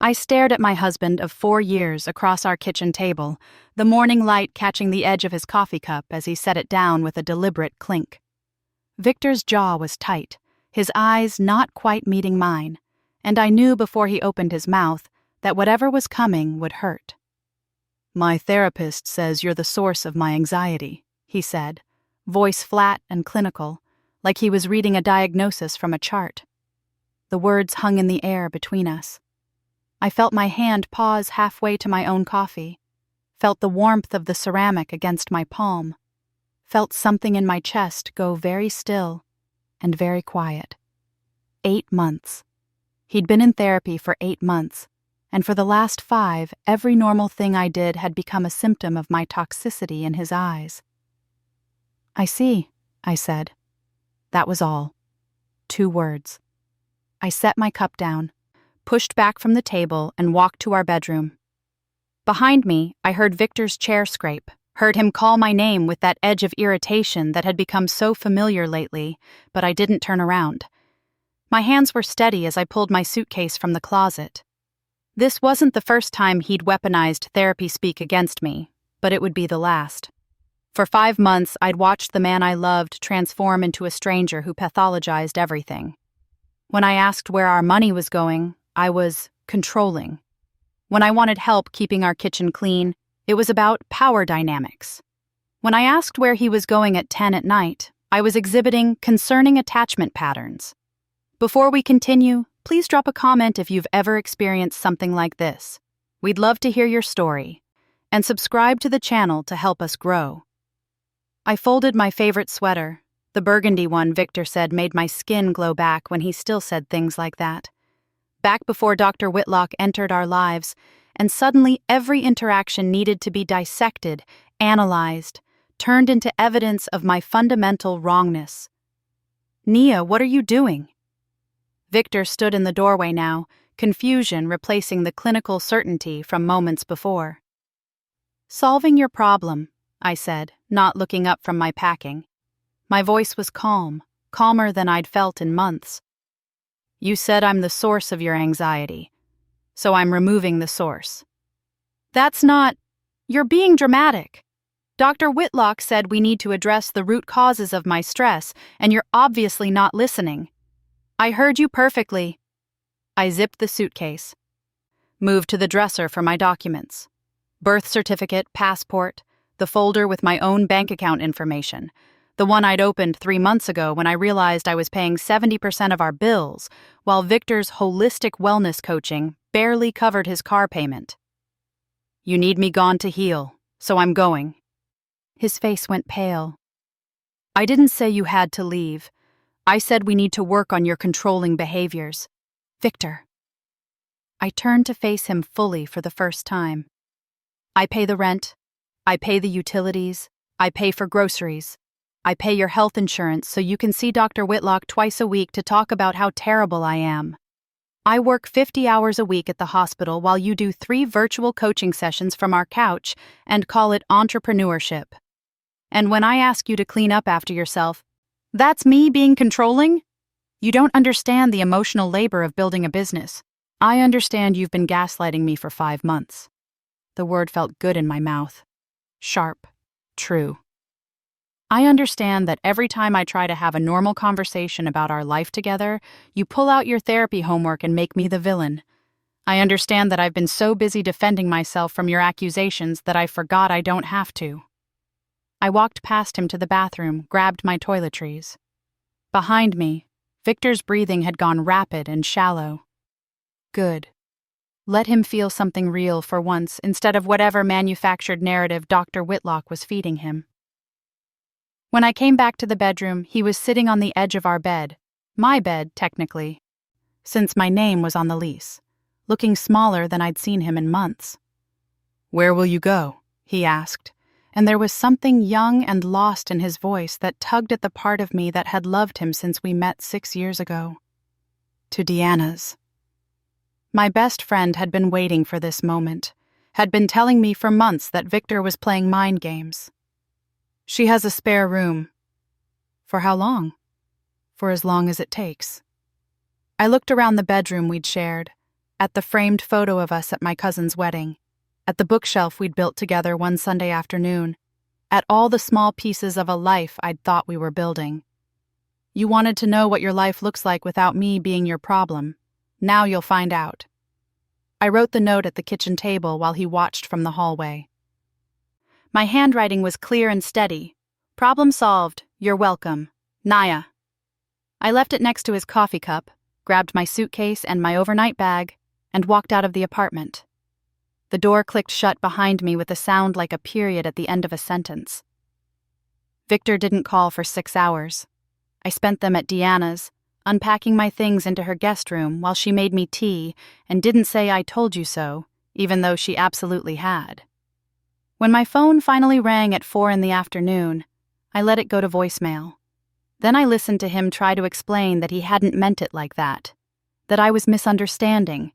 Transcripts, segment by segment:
I stared at my husband of 4 years across our kitchen table, the morning light catching the edge of his coffee cup as he set it down with a deliberate clink. Victor's jaw was tight, his eyes not quite meeting mine, and I knew before he opened his mouth that whatever was coming would hurt. "My therapist says you're the source of my anxiety," he said, voice flat and clinical, like he was reading a diagnosis from a chart. The words hung in the air between us. I felt my hand pause halfway to my own coffee, felt the warmth of the ceramic against my palm, felt something in my chest go very still and very quiet. 8 months. He'd been in therapy for 8 months, and for the last 5, every normal thing I did had become a symptom of my toxicity in his eyes. "I see," I said. That was all. 2 words. I set my cup down, pushed back from the table, and walked to our bedroom. Behind me, I heard Victor's chair scrape, heard him call my name with that edge of irritation that had become so familiar lately, but I didn't turn around. My hands were steady as I pulled my suitcase from the closet. This wasn't the first time he'd weaponized therapy speak against me, but it would be the last. For 5 months, I'd watched the man I loved transform into a stranger who pathologized everything. When I asked where our money was going, I was controlling. When I wanted help keeping our kitchen clean, it was about power dynamics. When I asked where he was going at 10 at night, I was exhibiting concerning attachment patterns. Before we continue, please drop a comment if you've ever experienced something like this. We'd love to hear your story. And subscribe to the channel to help us grow. I folded my favorite sweater, the burgundy one Victor said made my skin glow back when he still said things like that. Back before Dr. Whitlock entered our lives, and suddenly every interaction needed to be dissected, analyzed, turned into evidence of my fundamental wrongness. "Nia, what are you doing?" Victor stood in the doorway now, confusion replacing the clinical certainty from moments before. "Solving your problem," I said, not looking up from my packing. My voice was calm, calmer than I'd felt in months. "You said I'm the source of your anxiety, so I'm removing the source." "That's not... You're being dramatic. Dr. Whitlock said we need to address the root causes of my stress, and you're obviously not listening." "I heard you perfectly." I zipped the suitcase. Moved to the dresser for my documents. Birth certificate, passport, the folder with my own bank account information, the one I'd opened 3 months ago when I realized I was paying 70% of our bills, while Victor's holistic wellness coaching barely covered his car payment. "You need me gone to heal, so I'm going." His face went pale. "I didn't say you had to leave. I said we need to work on your controlling behaviors. Victor." I turned to face him fully for the first time. "I pay the rent. I pay the utilities. I pay for groceries. I pay your health insurance so you can see Dr. Whitlock twice a week to talk about how terrible I am. I work 50 hours a week at the hospital while you do 3 virtual coaching sessions from our couch and call it entrepreneurship. And when I ask you to clean up after yourself, that's me being controlling? You don't understand the emotional labor of building a business. I understand you've been gaslighting me for 5 months." The word felt good in my mouth. Sharp. True. "I understand that every time I try to have a normal conversation about our life together, you pull out your therapy homework and make me the villain. I understand that I've been so busy defending myself from your accusations that I forgot I don't have to." I walked past him to the bathroom, grabbed my toiletries. Behind me, Victor's breathing had gone rapid and shallow. Good. Let him feel something real for once instead of whatever manufactured narrative Dr. Whitlock was feeding him. When I came back to the bedroom, he was sitting on the edge of our bed, my bed, technically, since my name was on the lease, looking smaller than I'd seen him in months. "Where will you go?" he asked, and there was something young and lost in his voice that tugged at the part of me that had loved him since we met 6 years ago. "To Deanna's." My best friend had been waiting for this moment, had been telling me for months that Victor was playing mind games. "She has a spare room." "For how long?" "For as long as it takes." I looked around the bedroom we'd shared. at the framed photo of us at my cousin's wedding, at the bookshelf we'd built together one Sunday afternoon, at all the small pieces of a life I'd thought we were building. You wanted to know what your life looks like without me being your problem. Now you'll find out. I wrote the note at the kitchen table while he watched from the hallway. My handwriting was clear and steady. Problem solved. You're welcome. Naya. I left it next to his coffee cup, grabbed my suitcase and my overnight bag, and walked out of the apartment. The door clicked shut behind me with a sound like a period at the end of a sentence. Victor didn't call for 6 hours. I spent them at Deanna's, unpacking my things into her guest room while she made me tea and didn't say I told you so, even though she absolutely had. When my phone finally rang at 4 in the afternoon, I let it go to voicemail. Then I listened to him try to explain that he hadn't meant it like that I was misunderstanding,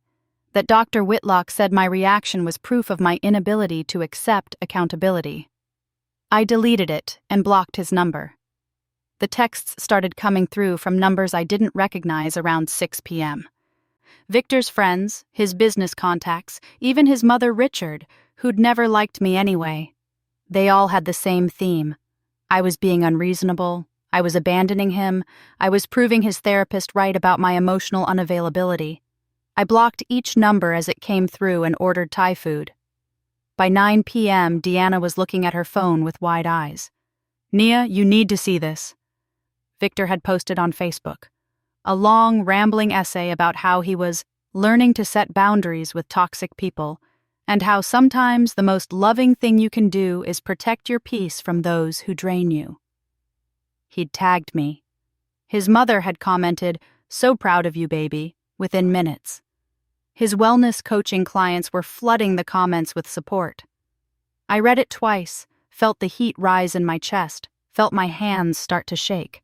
that Dr. Whitlock said my reaction was proof of my inability to accept accountability. I deleted it and blocked his number. The texts started coming through from numbers I didn't recognize around 6 p.m. Victor's friends, his business contacts, even his mother Richard, who'd never liked me anyway. They all had the same theme. I was being unreasonable, I was abandoning him, I was proving his therapist right about my emotional unavailability. I blocked each number as it came through and ordered Thai food. By 9 p.m., Deanna was looking at her phone with wide eyes. "Nia, you need to see this." Victor had posted on Facebook. A long, rambling essay about how he was learning to set boundaries with toxic people, and how sometimes the most loving thing you can do is protect your peace from those who drain you. He'd tagged me. His mother had commented, "So proud of you, baby," within minutes. His wellness coaching clients were flooding the comments with support. I read it twice, felt the heat rise in my chest, felt my hands start to shake.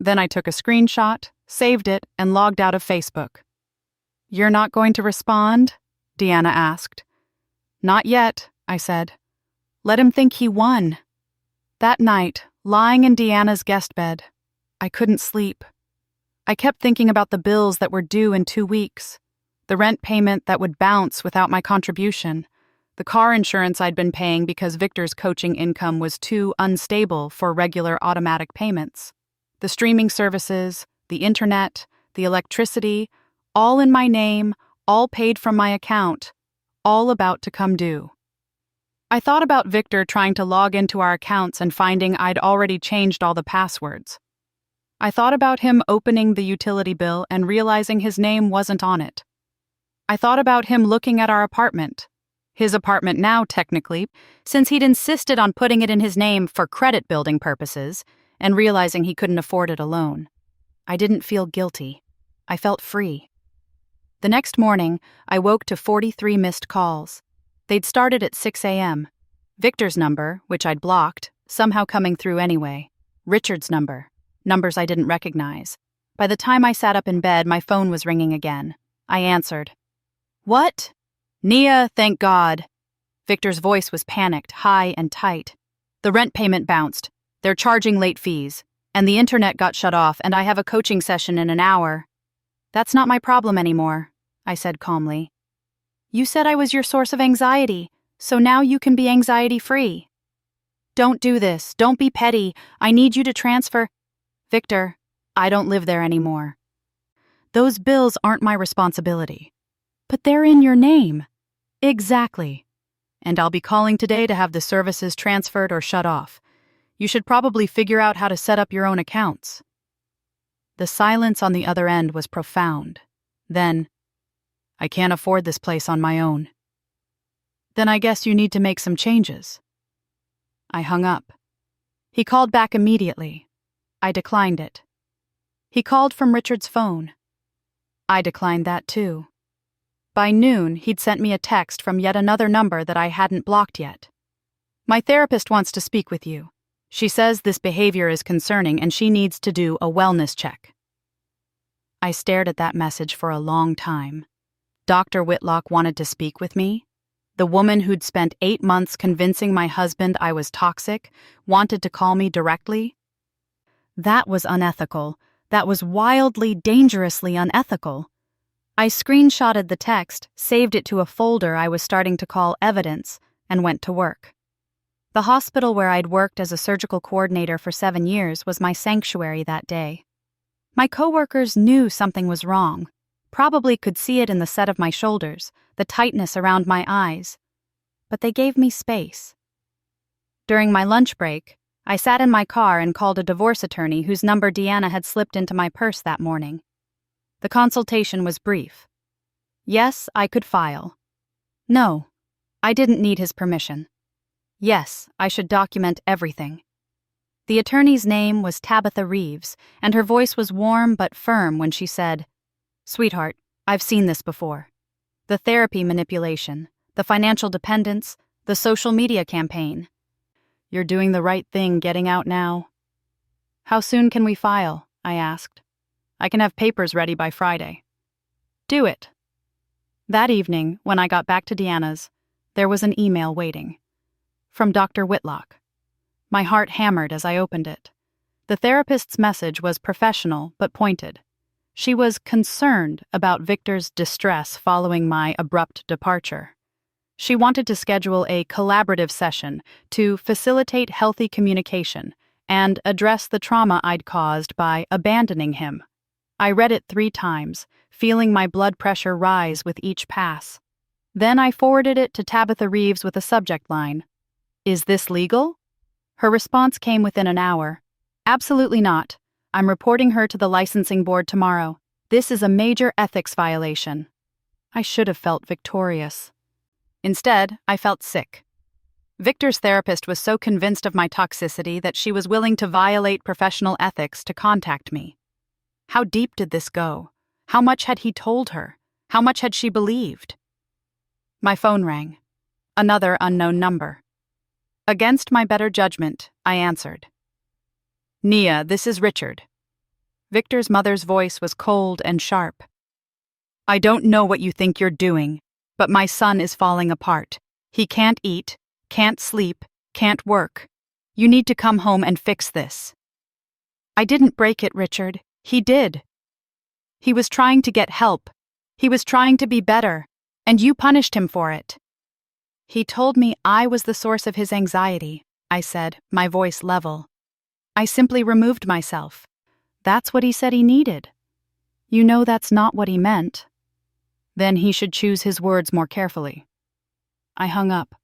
Then I took a screenshot, saved it, and logged out of Facebook. "You're not going to respond?" Deanna asked. "Not yet," I said. "Let him think he won." That night, lying in Deanna's guest bed, I couldn't sleep. I kept thinking about the bills that were due in 2 weeks, the rent payment that would bounce without my contribution, the car insurance I'd been paying because Victor's coaching income was too unstable for regular automatic payments, the streaming services, the internet, the electricity, all in my name, all paid from my account, all about to come due. I thought about Victor trying to log into our accounts and finding I'd already changed all the passwords. I thought about him opening the utility bill and realizing his name wasn't on it. I thought about him looking at our apartment, his apartment now technically, since he'd insisted on putting it in his name for credit building purposes, and realizing he couldn't afford it alone. I didn't feel guilty. I felt free. The next morning, I woke to 43 missed calls. They'd started at 6 a.m. Victor's number, which I'd blocked, somehow coming through anyway. Richard's number, numbers I didn't recognize. By the time I sat up in bed, my phone was ringing again. I answered. "What?" "Nia, thank God." Victor's voice was panicked, high and tight. "The rent payment bounced. They're charging late fees. And the internet got shut off, and I have a coaching session in an hour." "That's not my problem anymore," I said calmly. "You said I was your source of anxiety, so now you can be anxiety-free." "Don't do this. Don't be petty. I need you to transfer." "Victor, I don't live there anymore. Those bills aren't my responsibility." "But they're in your name." "Exactly. And I'll be calling today to have the services transferred or shut off. You should probably figure out how to set up your own accounts." The silence on the other end was profound. Then, "I can't afford this place on my own." "Then I guess you need to make some changes." I hung up. He called back immediately. I declined it. He called from Richard's phone. I declined that too. By noon, he'd sent me a text from yet another number that I hadn't blocked yet. "My therapist wants to speak with you. She says this behavior is concerning and she needs to do a wellness check." I stared at that message for a long time. Dr. Whitlock wanted to speak with me? The woman who'd spent 8 months convincing my husband I was toxic wanted to call me directly? That was unethical. That was wildly, dangerously unethical. I screenshotted the text, saved it to a folder I was starting to call evidence, and went to work. The hospital where I'd worked as a surgical coordinator for 7 years was my sanctuary that day. My coworkers knew something was wrong, probably could see it in the set of my shoulders, the tightness around my eyes, but they gave me space. During my lunch break, I sat in my car and called a divorce attorney whose number Deanna had slipped into my purse that morning. The consultation was brief. Yes, I could file. No, I didn't need his permission. Yes, I should document everything. The attorney's name was Tabitha Reeves, and her voice was warm but firm when she said, "Sweetheart, I've seen this before. The therapy manipulation, the financial dependence, the social media campaign. You're doing the right thing getting out now." "How soon can we file?" I asked. "I can have papers ready by Friday." "Do it." That evening, when I got back to Deanna's, there was an email waiting. From Dr. Whitlock. My heart hammered as I opened it. The therapist's message was professional but pointed. She was concerned about Victor's distress following my abrupt departure. She wanted to schedule a collaborative session to facilitate healthy communication and address the trauma I'd caused by abandoning him. I read it 3 times, feeling my blood pressure rise with each pass. Then I forwarded it to Tabitha Reeves with a subject line, "Is this legal?" Her response came within an hour. "Absolutely not. I'm reporting her to the licensing board tomorrow. This is a major ethics violation." I should have felt victorious. Instead, I felt sick. Victor's therapist was so convinced of my toxicity that she was willing to violate professional ethics to contact me. How deep did this go? How much had he told her? How much had she believed? My phone rang. Another unknown number. Against my better judgment, I answered. "Nia, this is Richard." Victor's mother's voice was cold and sharp. "I don't know what you think you're doing, but my son is falling apart. He can't eat, can't sleep, can't work. You need to come home and fix this." "I didn't break it, Richard. He did. He was trying to get help. He was trying to be better, and you punished him for it." "He told me I was the source of his anxiety," I said, my voice level. "I simply removed myself. That's what he said he needed." "You know that's not what he meant." "Then he should choose his words more carefully." I hung up.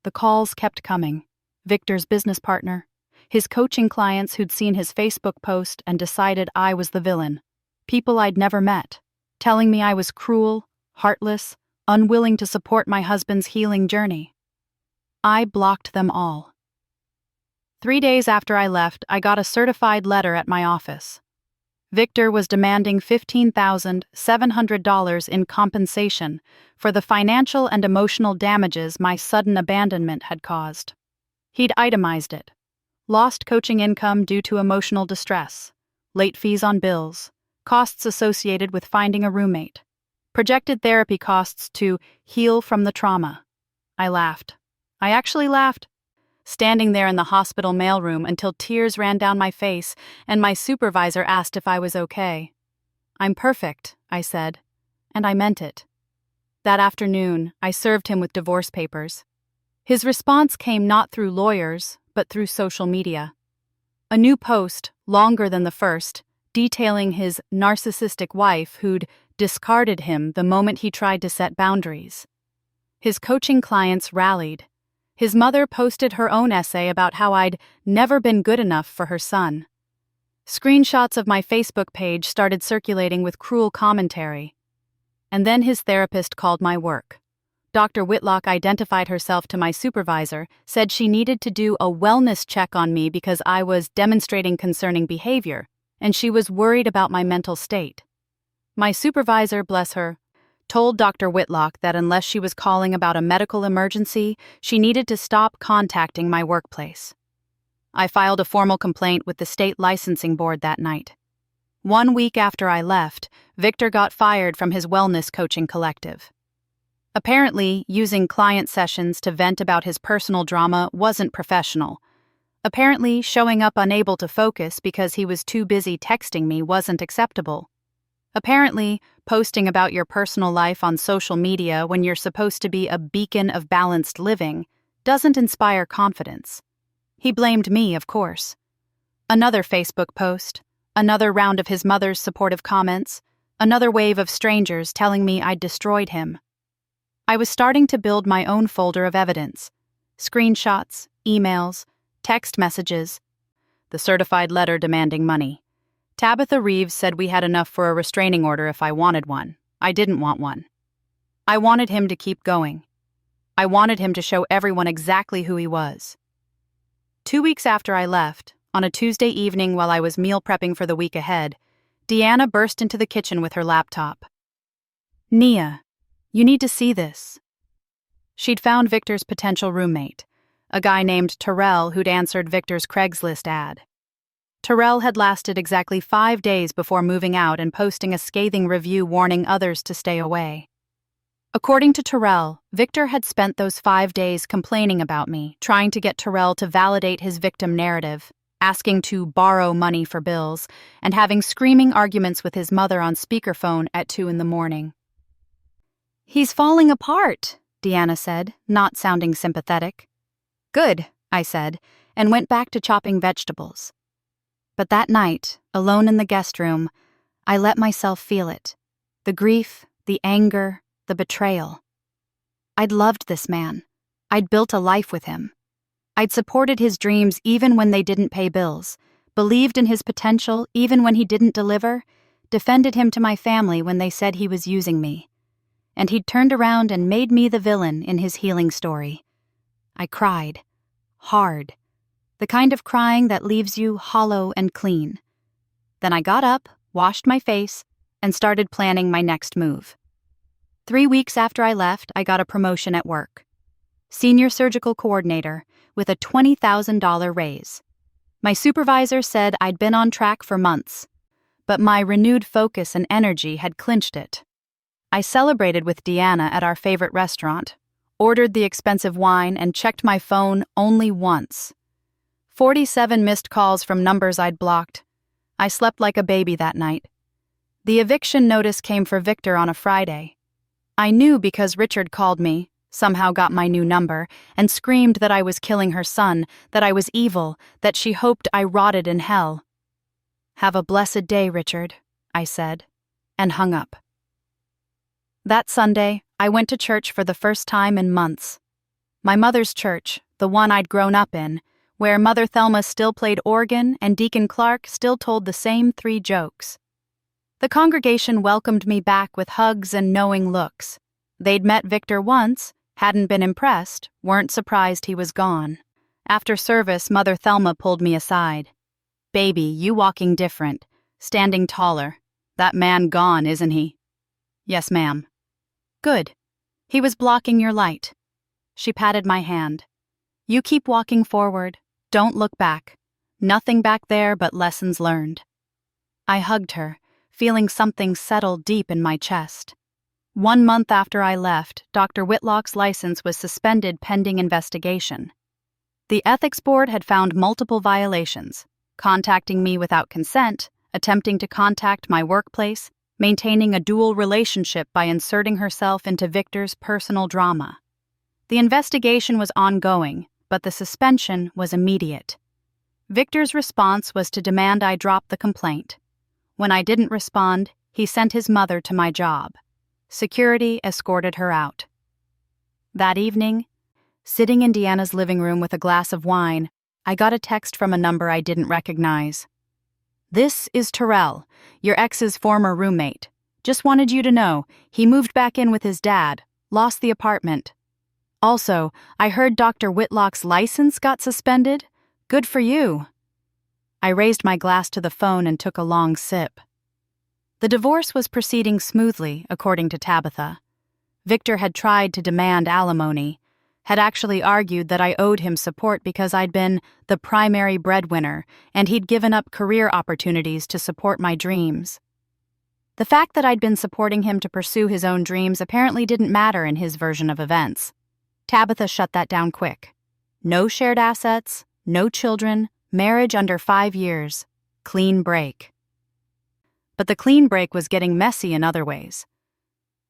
The calls kept coming. Victor's business partner, his coaching clients who'd seen his Facebook post and decided I was the villain, people I'd never met, telling me I was cruel, heartless, unwilling to support my husband's healing journey. I blocked them all. 3 days after I left, I got a certified letter at my office. Victor was demanding $15,700 in compensation for the financial and emotional damages my sudden abandonment had caused. He'd itemized it. Lost coaching income due to emotional distress, late fees on bills, costs associated with finding a roommate, projected therapy costs to heal from the trauma. I laughed. I actually laughed, standing there in the hospital mailroom until tears ran down my face and my supervisor asked if I was okay. "I'm perfect," I said, and I meant it. That afternoon, I served him with divorce papers. His response came not through lawyers, but through social media. A new post, longer than the first, detailing his narcissistic wife who'd discarded him the moment he tried to set boundaries. His coaching clients rallied. His mother posted her own essay about how I'd never been good enough for her son. Screenshots of my Facebook page started circulating with cruel commentary. And then his therapist called my work. Dr. Whitlock identified herself to my supervisor, said she needed to do a wellness check on me because I was demonstrating concerning behavior, and she was worried about my mental state. My supervisor, bless her, told Dr. Whitlock that unless she was calling about a medical emergency, she needed to stop contacting my workplace. I filed a formal complaint with the state licensing board that night. 1 week after I left, Victor got fired from his wellness coaching collective. Apparently, using client sessions to vent about his personal drama wasn't professional. Apparently, showing up unable to focus because he was too busy texting me wasn't acceptable. Apparently, posting about your personal life on social media when you're supposed to be a beacon of balanced living doesn't inspire confidence. He blamed me, of course. Another Facebook post, another round of his mother's supportive comments, another wave of strangers telling me I'd destroyed him. I was starting to build my own folder of evidence. Screenshots, emails, text messages, the certified letter demanding money. Tabitha Reeves said we had enough for a restraining order if I wanted one. I didn't want one. I wanted him to keep going. I wanted him to show everyone exactly who he was. 2 weeks after I left, on a Tuesday evening while I was meal prepping for the week ahead, Deanna burst into the kitchen with her laptop. "Nia, you need to see this." She'd found Victor's potential roommate, a guy named Terrell who'd answered Victor's Craigslist ad. Terrell had lasted exactly 5 days before moving out and posting a scathing review warning others to stay away. According to Terrell, Victor had spent those 5 days complaining about me, trying to get Terrell to validate his victim narrative, asking to borrow money for bills, and having screaming arguments with his mother on speakerphone at 2 a.m. "He's falling apart," Deanna said, not sounding sympathetic. "Good," I said, and went back to chopping vegetables. But that night, alone in the guest room, I let myself feel it. The grief, the anger, the betrayal. I'd loved this man. I'd built a life with him. I'd supported his dreams even when they didn't pay bills, believed in his potential even when he didn't deliver, defended him to my family when they said he was using me. And he'd turned around and made me the villain in his healing story. I cried. Hard. The kind of crying that leaves you hollow and clean. Then I got up, washed my face, and started planning my next move. 3 weeks after I left, I got a promotion at work. Senior surgical coordinator, with a $20,000 raise. My supervisor said I'd been on track for months, but my renewed focus and energy had clinched it. I celebrated with Deanna at our favorite restaurant, ordered the expensive wine, and checked my phone only once. 47 missed calls from numbers I'd blocked. I slept like a baby that night. The eviction notice came for Victor on a Friday. I knew because Richard called me, somehow got my new number, and screamed that I was killing her son, that I was evil, that she hoped I rotted in hell. "Have a blessed day, Richard," I said, and hung up. That Sunday, I went to church for the first time in months. My mother's church, the one I'd grown up in, where Mother Thelma still played organ and Deacon Clark still told the same 3 jokes. The congregation welcomed me back with hugs and knowing looks. They'd met Victor once, hadn't been impressed, weren't surprised he was gone. After service, Mother Thelma pulled me aside. "Baby, you walking different, standing taller. That man gone, isn't he?" "Yes, ma'am." "Good. He was blocking your light." She patted my hand. "You keep walking forward. Don't look back. Nothing back there but lessons learned." I hugged her, feeling something settle deep in my chest. 1 month after I left, Dr. Whitlock's license was suspended pending investigation. The ethics board had found multiple violations, contacting me without consent, attempting to contact my workplace, maintaining a dual relationship by inserting herself into Victor's personal drama. The investigation was ongoing, but the suspension was immediate. Victor's response was to demand I drop the complaint. When I didn't respond, he sent his mother to my job. Security escorted her out. That evening, sitting in Deanna's living room with a glass of wine, I got a text from a number I didn't recognize. "This is Terrell, your ex's former roommate. Just wanted you to know, he moved back in with his dad, lost the apartment. Also, I heard Dr. Whitlock's license got suspended. Good for you." I raised my glass to the phone and took a long sip. The divorce was proceeding smoothly, according to Tabitha. Victor had tried to demand alimony, had actually argued that I owed him support because I'd been the primary breadwinner and he'd given up career opportunities to support my dreams. The fact that I'd been supporting him to pursue his own dreams apparently didn't matter in his version of events. Tabitha shut that down quick. No shared assets, no children, marriage under 5 years, clean break. but the clean break was getting messy in other ways.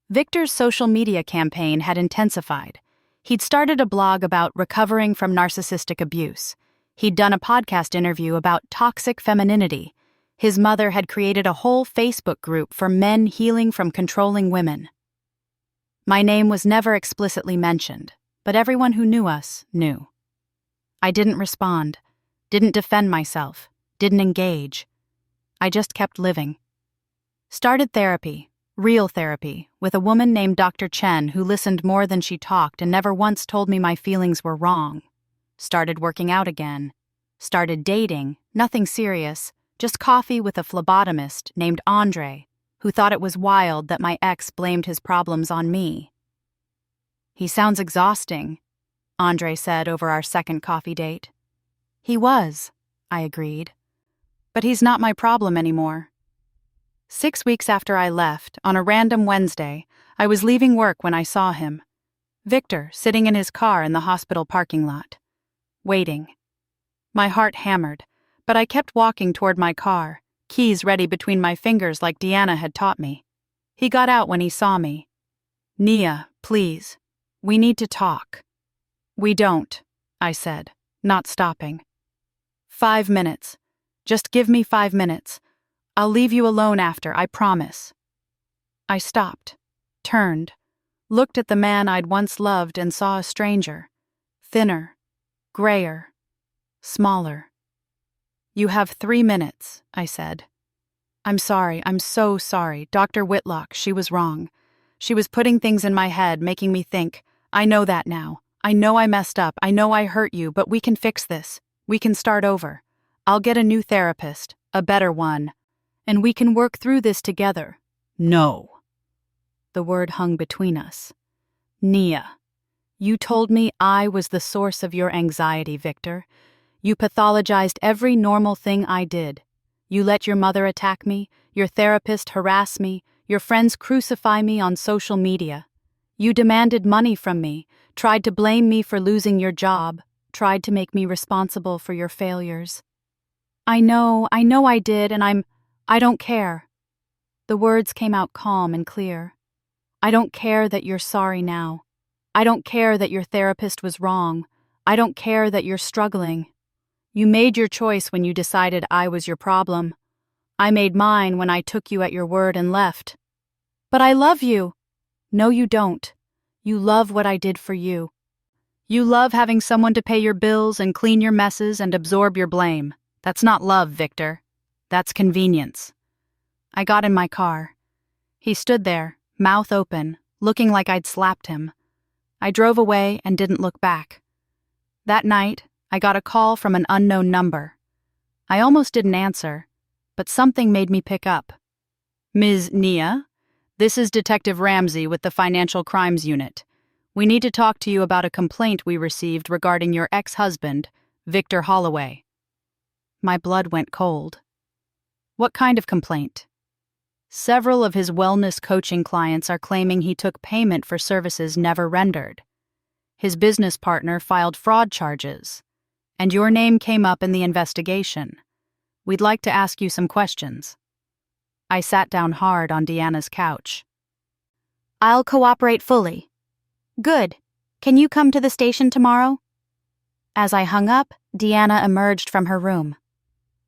Victor's social media campaign had intensified. He'd started a blog about recovering from narcissistic abuse. He'd done a podcast interview about toxic femininity. His mother had created a whole Facebook group for men healing from controlling women. My name was never explicitly mentioned, but everyone who knew us knew. I didn't respond, didn't defend myself, didn't engage. I just kept living. Started therapy, real therapy, with a woman named Dr. Chen who listened more than she talked and never once told me my feelings were wrong. Started working out again. Started dating, nothing serious, just coffee with a phlebotomist named Andre, who thought it was wild that my ex blamed his problems on me. "He sounds exhausting," Andre said over our second coffee date. "He was," I agreed. "But he's not my problem anymore." 6 weeks after I left, on a random Wednesday, I was leaving work when I saw him. Victor, sitting in his car in the hospital parking lot. Waiting. My heart hammered, but I kept walking toward my car, keys ready between my fingers like Deanna had taught me. He got out when he saw me. "Nia, please. We need to talk." "We don't," I said, not stopping. 5 minutes. Just give me 5 minutes. I'll leave you alone after, I promise." I stopped, turned, looked at the man I'd once loved and saw a stranger. Thinner, grayer, smaller. "You have 3 minutes," I said. "I'm sorry, I'm so sorry. Dr. Whitlock, she was wrong. She was putting things in my head, making me think. I know that now. I know I messed up. I know I hurt you, but we can fix this. We can start over. I'll get a new therapist, a better one. And we can work through this together." "No." The word hung between us. "Nia, you told me I was the source of your anxiety, Victor. You pathologized every normal thing I did. You let your mother attack me, your therapist harass me, your friends crucify me on social media. You demanded money from me, tried to blame me for losing your job, tried to make me responsible for your failures. I know I did, and I don't care." The words came out calm and clear. "I don't care that you're sorry now. I don't care that your therapist was wrong. I don't care that you're struggling. You made your choice when you decided I was your problem. I made mine when I took you at your word and left. But I love you." "No, you don't. You love what I did for you. You love having someone to pay your bills and clean your messes and absorb your blame. That's not love, Victor. That's convenience." I got in my car. He stood there, mouth open, looking like I'd slapped him. I drove away and didn't look back. That night, I got a call from an unknown number. I almost didn't answer, but something made me pick up. "Ms. Nia, this is Detective Ramsey with the Financial Crimes Unit. We need to talk to you about a complaint we received regarding your ex-husband, Victor Holloway." My blood went cold. "What kind of complaint?" "Several of his wellness coaching clients are claiming he took payment for services never rendered. His business partner filed fraud charges, and your name came up in the investigation. We'd like to ask you some questions." I sat down hard on Deanna's couch. "I'll cooperate fully." "Good. Can you come to the station tomorrow?" As I hung up, Deanna emerged from her room.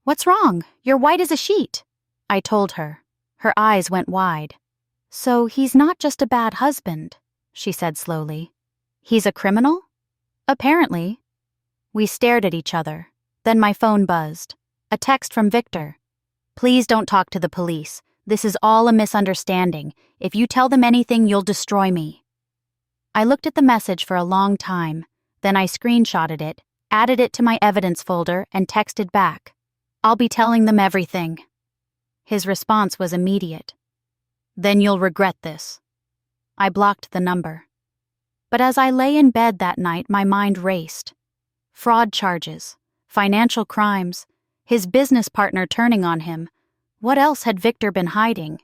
"What's wrong? You're white as a sheet," I told her. Her eyes went wide. "So he's not just a bad husband," she said slowly. "He's a criminal?" "Apparently." We stared at each other. Then my phone buzzed. A text from Victor. "Please don't talk to the police. This is all a misunderstanding. If you tell them anything, you'll destroy me." I looked at the message for a long time. Then I screenshotted it, added it to my evidence folder, and texted back. "I'll be telling them everything." His response was immediate. "Then you'll regret this." I blocked the number. But as I lay in bed that night, my mind raced. Fraud charges, financial crimes, his business partner turning on him. What else had Victor been hiding?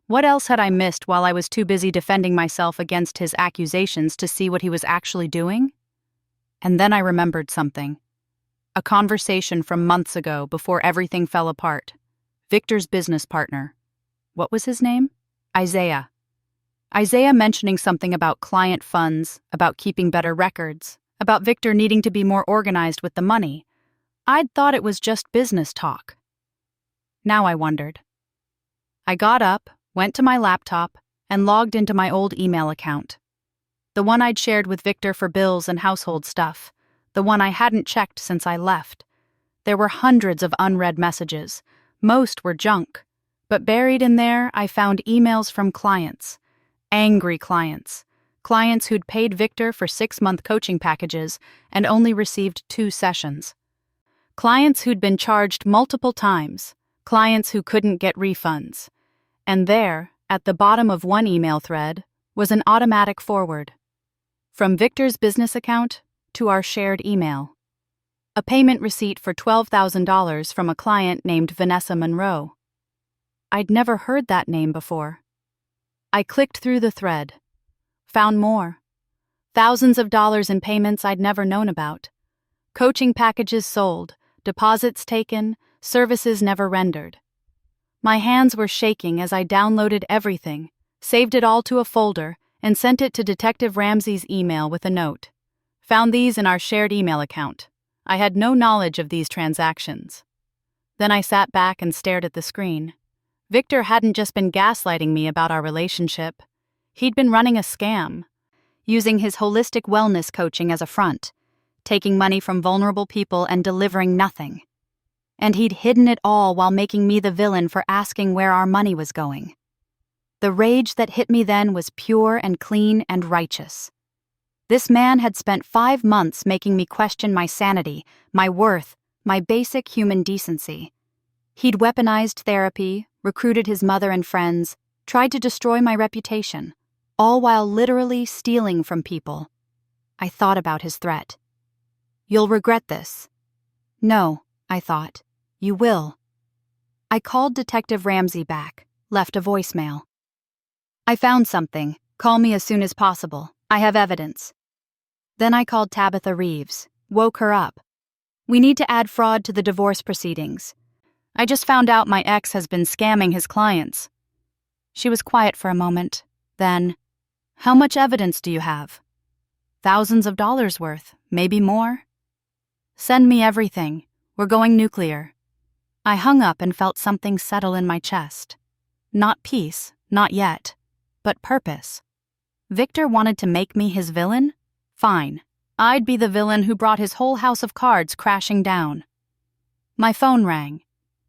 What else had I missed while I was too busy defending myself against his accusations to see what he was actually doing? And then I remembered something. A conversation from months ago before everything fell apart. Victor's business partner. What was his name? Isaiah. Isaiah mentioning something about client funds, about keeping better records, about Victor needing to be more organized with the money. I'd thought it was just business talk. Now I wondered. I got up, went to my laptop, and logged into my old email account. The one I'd shared with Victor for bills and household stuff. The one I hadn't checked since I left. There were hundreds of unread messages. Most were junk. But buried in there, I found emails from clients. Angry clients. Clients who'd paid Victor for 6-month coaching packages and only received 2 sessions. Clients who'd been charged multiple times. Clients who couldn't get refunds. And there, at the bottom of one email thread, was an automatic forward. From Victor's business account to our shared email. A payment receipt for $12,000 from a client named Vanessa Monroe. I'd never heard that name before. I clicked through the thread. Found more. Thousands of dollars in payments I'd never known about. Coaching packages sold, deposits taken, services never rendered. My hands were shaking as I downloaded everything, saved it all to a folder, and sent it to Detective Ramsey's email with a note. Found these in our shared email account. I had no knowledge of these transactions. Then I sat back and stared at the screen. Victor hadn't just been gaslighting me about our relationship. He'd been running a scam, using his holistic wellness coaching as a front, taking money from vulnerable people and delivering nothing. And he'd hidden it all while making me the villain for asking where our money was going. The rage that hit me then was pure and clean and righteous. This man had spent 5 months making me question my sanity, my worth, my basic human decency. He'd weaponized therapy, recruited his mother and friends, tried to destroy my reputation, all while literally stealing from people. I thought about his threat. "You'll regret this." "No," I thought. "You will." I called Detective Ramsey back, left a voicemail. "I found something. Call me as soon as possible. I have evidence." Then I called Tabitha Reeves, woke her up. "We need to add fraud to the divorce proceedings. I just found out my ex has been scamming his clients." She was quiet for a moment. Then, "How much evidence do you have?" "Thousands of dollars worth, maybe more." "Send me everything. We're going nuclear." I hung up and felt something settle in my chest. Not peace, not yet, but purpose. Victor wanted to make me his villain? Fine. I'd be the villain who brought his whole house of cards crashing down. My phone rang.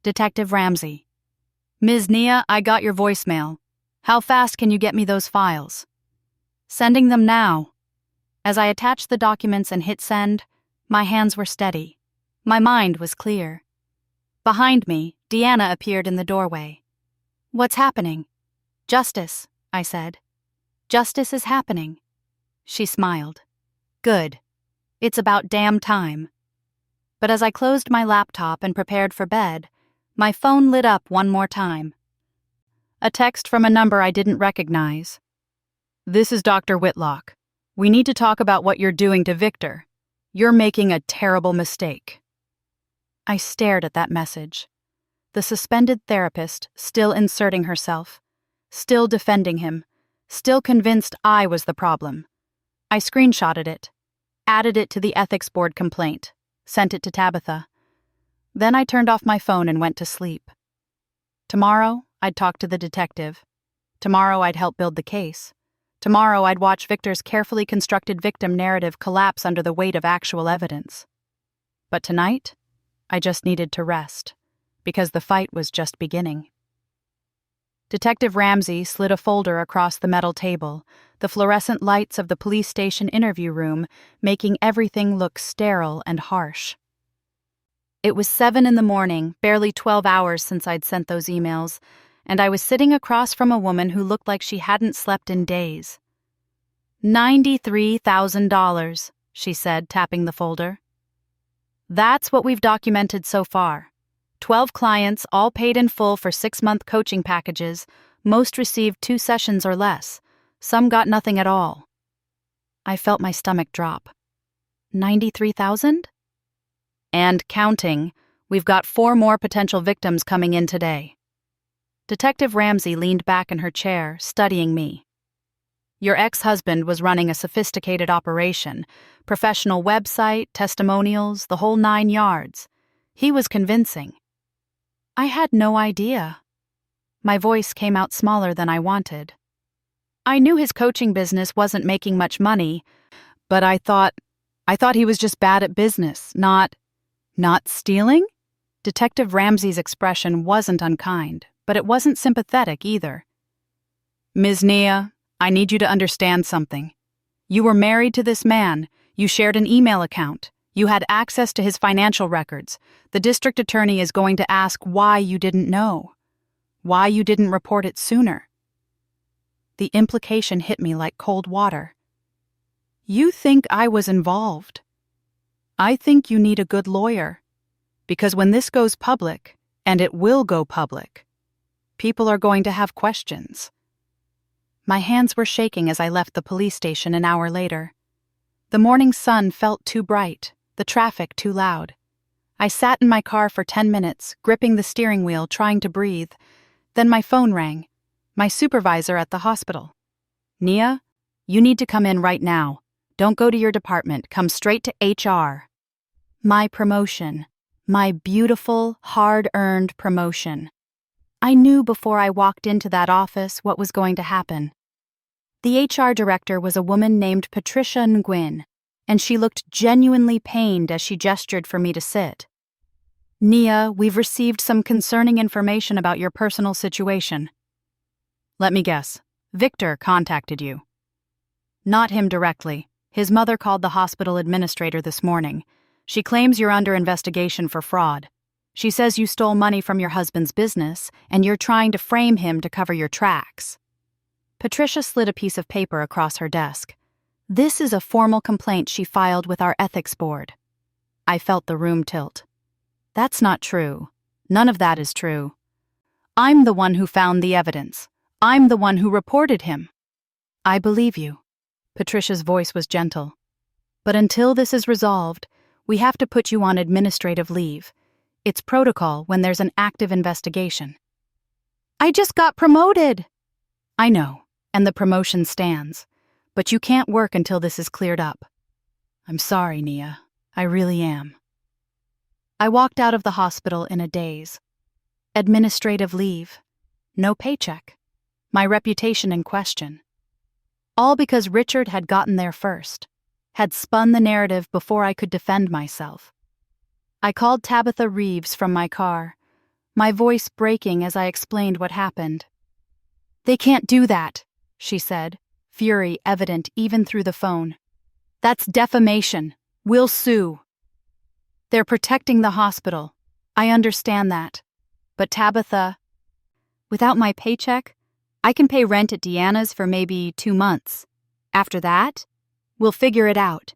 Detective Ramsey. "Ms. Nia, I got your voicemail. How fast can you get me those files?" "Sending them now." As I attached the documents and hit send, my hands were steady. My mind was clear. Behind me, Deanna appeared in the doorway. "What's happening?" "Justice," I said. "Justice is happening." She smiled. "Good. It's about damn time." But as I closed my laptop and prepared for bed, my phone lit up one more time. A text from a number I didn't recognize. "This is Dr. Whitlock. We need to talk about what you're doing to Victor. You're making a terrible mistake." I stared at that message. The suspended therapist still inserting herself, still defending him, still convinced I was the problem. I screenshotted it, added it to the ethics board complaint, sent it to Tabitha. Then I turned off my phone and went to sleep. Tomorrow, I'd talk to the detective. Tomorrow, I'd help build the case. Tomorrow, I'd watch Victor's carefully constructed victim narrative collapse under the weight of actual evidence. But tonight, I just needed to rest, because the fight was just beginning. Detective Ramsey slid a folder across the metal table, the fluorescent lights of the police station interview room making everything look sterile and harsh. It was 7 a.m, barely 12 hours since I'd sent those emails, and I was sitting across from a woman who looked like she hadn't slept in days. $93,000, she said, tapping the folder. "That's what we've documented so far. 12 clients, all paid in full for 6-month coaching packages. Most received 2 sessions or less. Some got nothing at all." I felt my stomach drop. 93,000? "And counting. We've got 4 more potential victims coming in today. Detective Ramsey leaned back in her chair, studying me. Your ex-husband was running a sophisticated operation, professional website, testimonials, the whole 9 yards. He was convincing. I had no idea. My voice came out smaller than I wanted. I knew his coaching business wasn't making much money, but I thought he was just bad at business, not stealing? Detective Ramsey's expression wasn't unkind, but it wasn't sympathetic either. Ms. Nia, I need you to understand something. You were married to this man. You shared an email account. You had access to his financial records. The district attorney is going to ask why you didn't know. Why you didn't report it sooner. The implication hit me like cold water. You think I was involved. I think you need a good lawyer. Because when this goes public, and it will go public, people are going to have questions. My hands were shaking as I left the police station an hour later. The morning sun felt too bright, the traffic too loud. I sat in my car for 10 minutes, gripping the steering wheel, trying to breathe. Then my phone rang. My supervisor at the hospital. Nia, you need to come in right now. Don't go to your department. Come straight to HR. My promotion. My beautiful, hard-earned promotion. I knew before I walked into that office what was going to happen. The HR director was a woman named Patricia Nguyen, and she looked genuinely pained as she gestured for me to sit. Nia, we've received some concerning information about your personal situation. Let me guess. Victor contacted you. Not him directly. His mother called the hospital administrator this morning. She claims you're under investigation for fraud. She says you stole money from your husband's business, and you're trying to frame him to cover your tracks. Patricia slid a piece of paper across her desk. This is a formal complaint she filed with our ethics board. I felt the room tilt. That's not true. None of that is true. I'm the one who found the evidence. I'm the one who reported him. I believe you. Patricia's voice was gentle. But until this is resolved, we have to put you on administrative leave. It's protocol when there's an active investigation. I just got promoted! I know, and the promotion stands. But you can't work until this is cleared up. I'm sorry, Nia. I really am. I walked out of the hospital in a daze. Administrative leave. No paycheck. My reputation in question. All because Richard had gotten there first, had spun the narrative before I could defend myself. I called Tabitha Reeves from my car, my voice breaking as I explained what happened. They can't do that, she said, fury evident even through the phone. That's defamation. We'll sue. They're protecting the hospital. I understand that. But Tabitha, without my paycheck, I can pay rent at Deanna's for maybe 2 months. After that, we'll figure it out.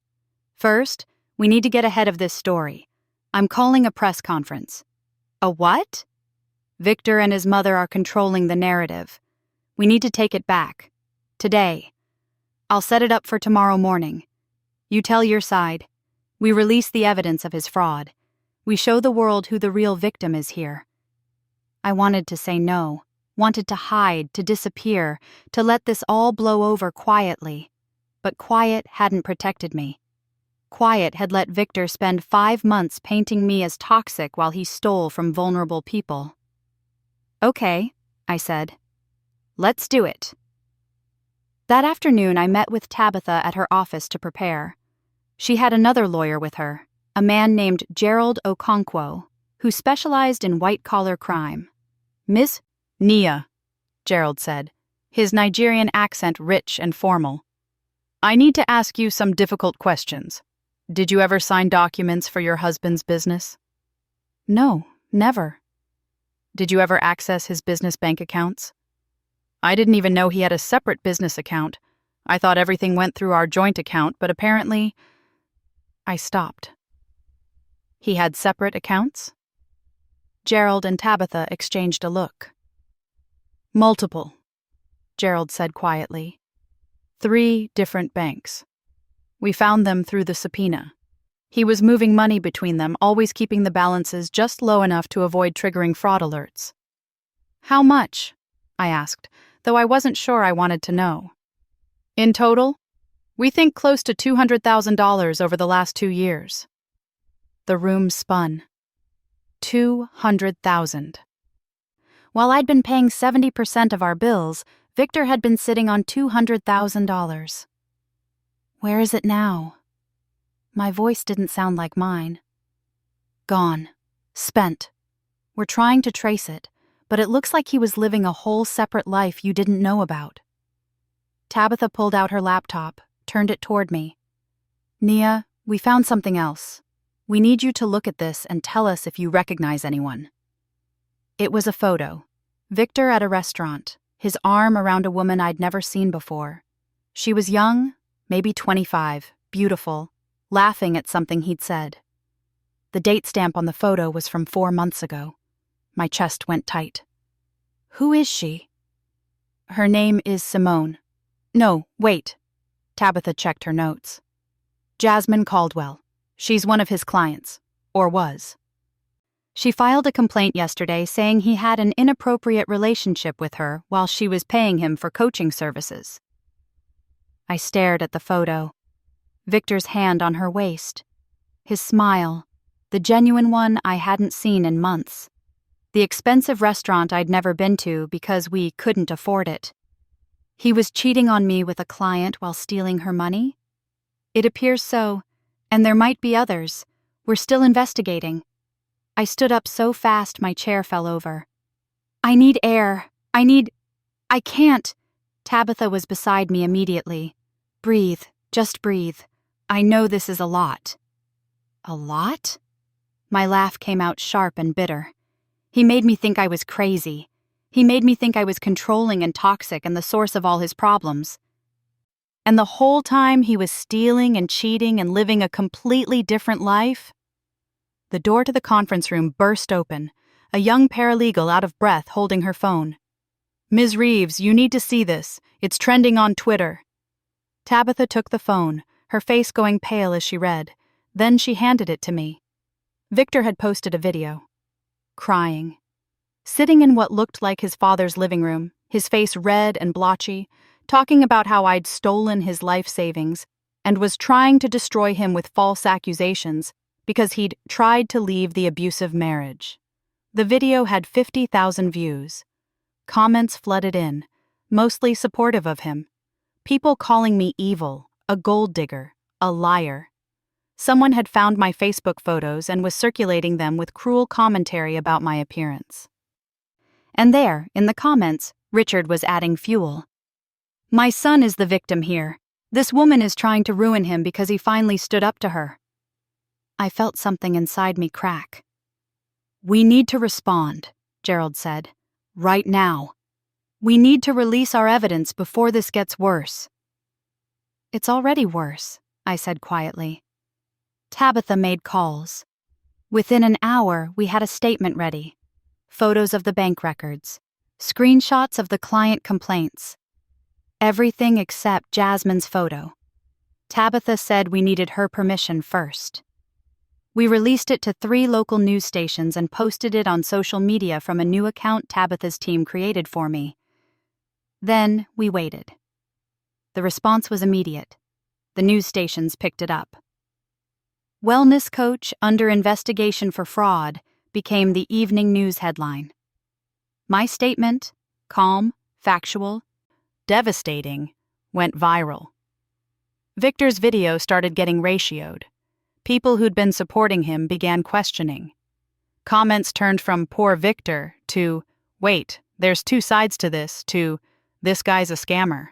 First, we need to get ahead of this story. I'm calling a press conference. A what? Victor and his mother are controlling the narrative. We need to take it back. Today. I'll set it up for tomorrow morning. You tell your side. We release the evidence of his fraud. We show the world who the real victim is here. I wanted to say no, wanted to hide, to disappear, to let this all blow over quietly. But quiet hadn't protected me. Quiet had let Victor spend 5 months painting me as toxic while he stole from vulnerable people. Okay, I said. Let's do it. That afternoon, I met with Tabitha at her office to prepare. She had another lawyer with her, a man named Gerald Okonkwo, who specialized in white-collar crime. Miss Nia, Gerald said, his Nigerian accent rich and formal. I need to ask you some difficult questions. Did you ever sign documents for your husband's business? No, never. Did you ever access his business bank accounts? I didn't even know he had a separate business account. I thought everything went through our joint account, but apparently... I stopped. He had separate accounts? Gerald and Tabitha exchanged a look. Multiple, Gerald said quietly. 3 different banks. We found them through the subpoena. He was moving money between them, always keeping the balances just low enough to avoid triggering fraud alerts. "How much?" I asked, though I wasn't sure I wanted to know. "In total? We think close to $200,000 over the last 2 years. The room spun. 200,000. While I'd been paying 70% of our bills, Victor had been sitting on $200,000. Where is it now? My voice didn't sound like mine. Gone. Spent. We're trying to trace it, but it looks like he was living a whole separate life you didn't know about. Tabitha pulled out her laptop, turned it toward me. "Nia, we found something else. We need you to look at this and tell us if you recognize anyone." It was a photo. Victor at a restaurant, his arm around a woman I'd never seen before. She was young, maybe 25, beautiful, laughing at something he'd said. The date stamp on the photo was from 4 months ago. My chest went tight. "Who is she?" "Her name is Simone. No, wait." Tabitha checked her notes. "Jasmine Caldwell. She's one of his clients. Or was. She filed a complaint yesterday saying he had an inappropriate relationship with her while she was paying him for coaching services." I stared at the photo. Victor's hand on her waist. His smile, the genuine one I hadn't seen in months. The expensive restaurant I'd never been to because we couldn't afford it. He was cheating on me with a client while stealing her money? It appears so, and there might be others. We're still investigating. I stood up so fast my chair fell over. "I need air. I can't." Tabitha was beside me immediately. "Breathe. Just breathe. I know this is a lot." "A lot?" My laugh came out sharp and bitter. He made me think I was crazy. He made me think I was controlling and toxic and the source of all his problems. And the whole time he was stealing and cheating and living a completely different life? The door to the conference room burst open, a young paralegal out of breath holding her phone. "Ms. Reeves, you need to see this. It's trending on Twitter." Tabitha took the phone, her face going pale as she read. Then she handed it to me. Victor had posted a video. Crying. Sitting in what looked like his father's living room, his face red and blotchy, talking about how I'd stolen his life savings and was trying to destroy him with false accusations because he'd tried to leave the abusive marriage. The video had 50,000 views. Comments flooded in, mostly supportive of him. People calling me evil, a gold digger, a liar. Someone had found my Facebook photos and was circulating them with cruel commentary about my appearance. And there, in the comments, Richard was adding fuel. "My son is the victim here. This woman is trying to ruin him because he finally stood up to her." I felt something inside me crack. "We need to respond," Gerald said. "Right now. We need to release our evidence before this gets worse." "It's already worse," I said quietly. Tabitha made calls. Within an hour, we had a statement ready. Photos of the bank records. Screenshots of the client complaints. Everything except Jasmine's photo. Tabitha said we needed her permission first. We released it to 3 local news stations and posted it on social media from a new account Tabitha's team created for me. Then we waited. The response was immediate. The news stations picked it up. "Wellness coach under investigation for fraud" became the evening news headline. My statement, calm, factual, devastating, went viral. Victor's video started getting ratioed. People who'd been supporting him began questioning. Comments turned from "poor Victor" to "wait, there's 2 sides to this" to "this guy's a scammer."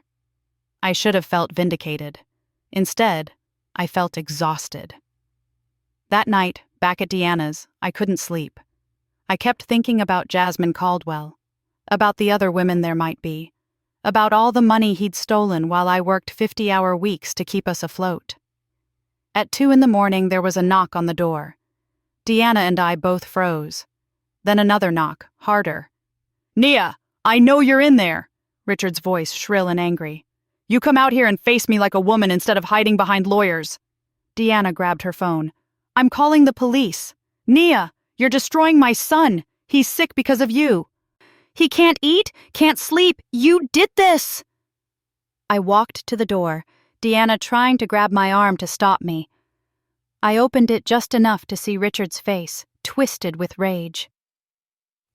I should have felt vindicated. Instead, I felt exhausted. That night, back at Deanna's, I couldn't sleep. I kept thinking about Jasmine Caldwell, about the other women there might be, about all the money he'd stolen while I worked 50-hour weeks to keep us afloat. At 2 a.m, there was a knock on the door. Deanna and I both froze. Then another knock, harder. "Nia, I know you're in there!" Richard's voice shrill and angry. "You come out here and face me like a woman instead of hiding behind lawyers." Deanna grabbed her phone. I'm calling the police. Nia, you're destroying my son. He's sick because of you. He can't eat, can't sleep. You did this. I walked to the door, Deanna trying to grab my arm to stop me. I opened it just enough to see Richard's face, twisted with rage.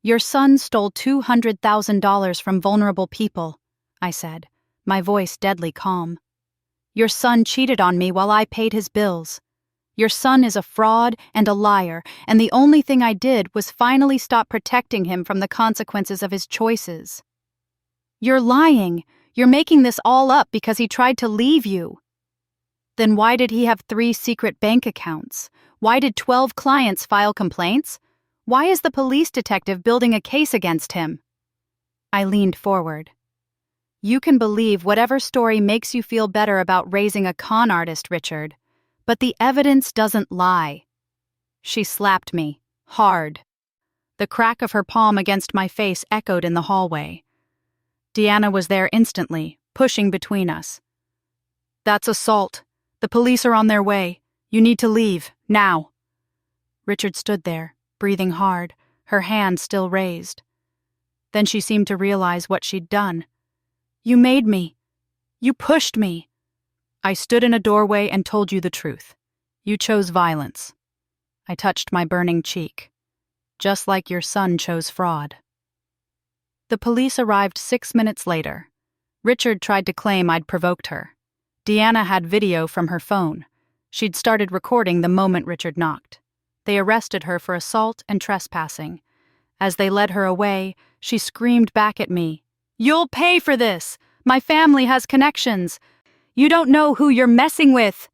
Your son stole $200,000 from vulnerable people, I said, my voice deadly calm. Your son cheated on me while I paid his bills. Your son is a fraud and a liar, and the only thing I did was finally stop protecting him from the consequences of his choices. You're lying. You're making this all up because he tried to leave you. Then why did he have 3 secret bank accounts? Why did 12 clients file complaints? Why is the police detective building a case against him? I leaned forward. You can believe whatever story makes you feel better about raising a con artist, Richard, but the evidence doesn't lie. She slapped me, hard. The crack of her palm against my face echoed in the hallway. Deanna was there instantly, pushing between us. That's assault. The police are on their way. You need to leave, now. Richard stood there, breathing hard, her hand still raised. Then she seemed to realize what she'd done. You made me. You pushed me. I stood in a doorway and told you the truth. You chose violence. I touched my burning cheek. Just like your son chose fraud. The police arrived 6 minutes later. Richard tried to claim I'd provoked her. Deanna had video from her phone. She'd started recording the moment Richard knocked. They arrested her for assault and trespassing. As they led her away, she screamed back at me, "You'll pay for this! My family has connections! You don't know who you're messing with!"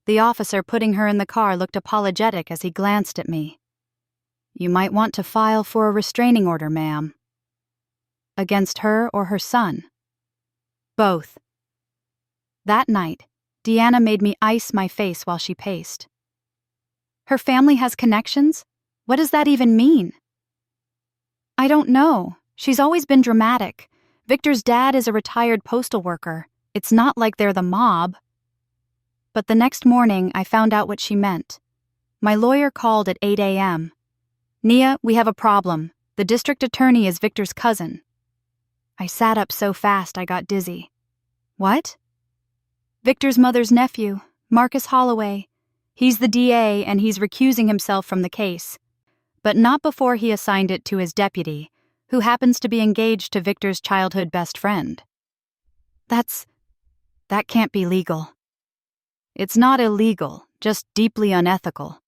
The officer putting her in the car looked apologetic as he glanced at me. You might want to file for a restraining order, ma'am. Against her or her son? Both. That night, Deanna made me ice my face while she paced. Her family has connections? What does that even mean? I don't know. She's always been dramatic. Victor's dad is a retired postal worker. It's not like they're the mob. But the next morning, I found out what she meant. My lawyer called at 8 a.m. Nia, we have a problem. The district attorney is Victor's cousin. I sat up so fast I got dizzy. What? Victor's mother's nephew, Marcus Holloway. He's the DA and he's recusing himself from the case. But not before he assigned it to his deputy, who happens to be engaged to Victor's childhood best friend. That can't be legal. It's not illegal, just deeply unethical.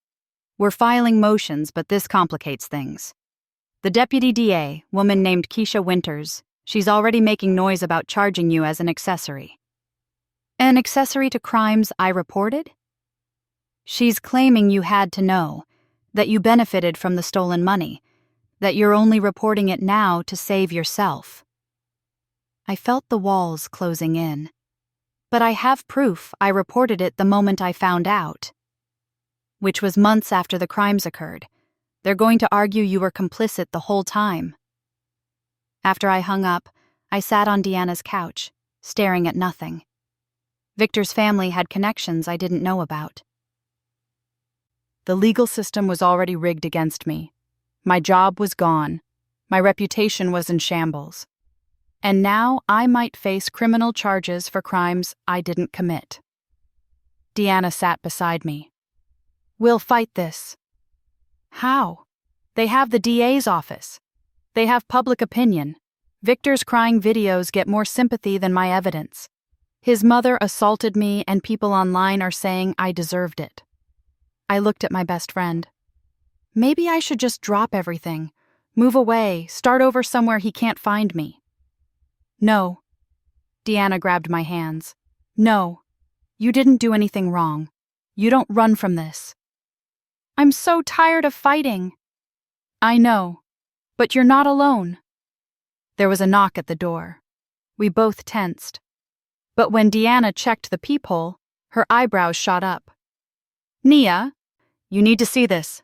We're filing motions, but this complicates things. The deputy DA, woman named Keisha Winters, she's already making noise about charging you as an accessory. An accessory to crimes I reported? She's claiming you had to know, that you benefited from the stolen money, that you're only reporting it now to save yourself. I felt the walls closing in. But I have proof I reported it the moment I found out. Which was months after the crimes occurred. They're going to argue you were complicit the whole time. After I hung up, I sat on Deanna's couch, staring at nothing. Victor's family had connections I didn't know about. The legal system was already rigged against me. My job was gone. My reputation was in shambles. And now I might face criminal charges for crimes I didn't commit. Deanna sat beside me. We'll fight this. How? They have the DA's office. They have public opinion. Victor's crying videos get more sympathy than my evidence. His mother assaulted me and people online are saying I deserved it. I looked at my best friend. Maybe I should just drop everything, move away, start over somewhere he can't find me. No. Deanna grabbed my hands. No. You didn't do anything wrong. You don't run from this. I'm so tired of fighting. I know, but you're not alone. There was a knock at the door. We both tensed. But when Deanna checked the peephole, her eyebrows shot up. Nia, you need to see this.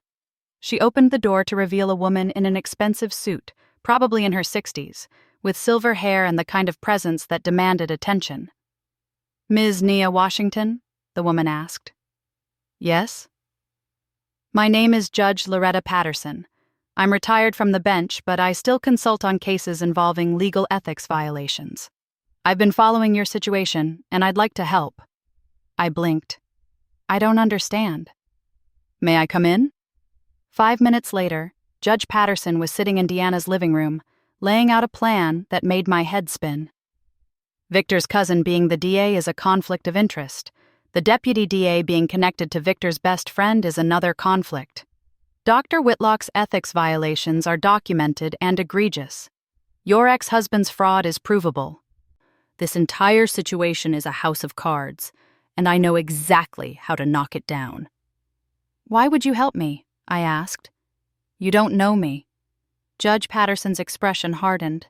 She opened the door to reveal a woman in an expensive suit, probably in her 60s, with silver hair and the kind of presence that demanded attention. Ms. Nia Washington? The woman asked. Yes? My name is Judge Loretta Patterson. I'm retired from the bench, but I still consult on cases involving legal ethics violations. I've been following your situation, and I'd like to help. I blinked. I don't understand. May I come in? 5 minutes later, Judge Patterson was sitting in Deanna's living room, laying out a plan that made my head spin. Victor's cousin being the DA is a conflict of interest. The deputy DA being connected to Victor's best friend is another conflict. Dr. Whitlock's ethics violations are documented and egregious. Your ex-husband's fraud is provable. This entire situation is a house of cards, and I know exactly how to knock it down. Why would you help me? I asked. You don't know me. Judge Patterson's expression hardened.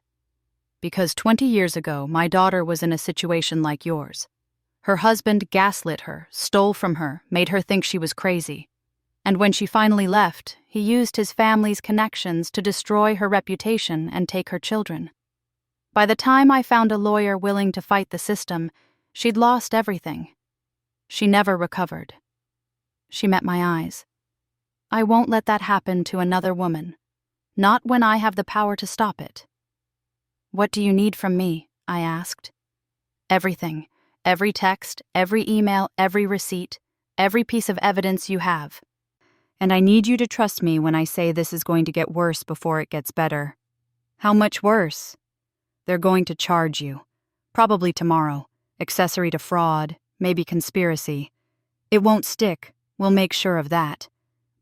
Because 20 years ago, my daughter was in a situation like yours. Her husband gaslit her, stole from her, made her think she was crazy. And when she finally left, he used his family's connections to destroy her reputation and take her children. By the time I found a lawyer willing to fight the system, she'd lost everything. She never recovered. She met my eyes. I won't let that happen to another woman. Not when I have the power to stop it. What do you need from me? I asked. Everything. Every text, every email, every receipt, every piece of evidence you have. And I need you to trust me when I say this is going to get worse before it gets better. How much worse? They're going to charge you. Probably tomorrow. Accessory to fraud, maybe conspiracy. It won't stick, we'll make sure of that.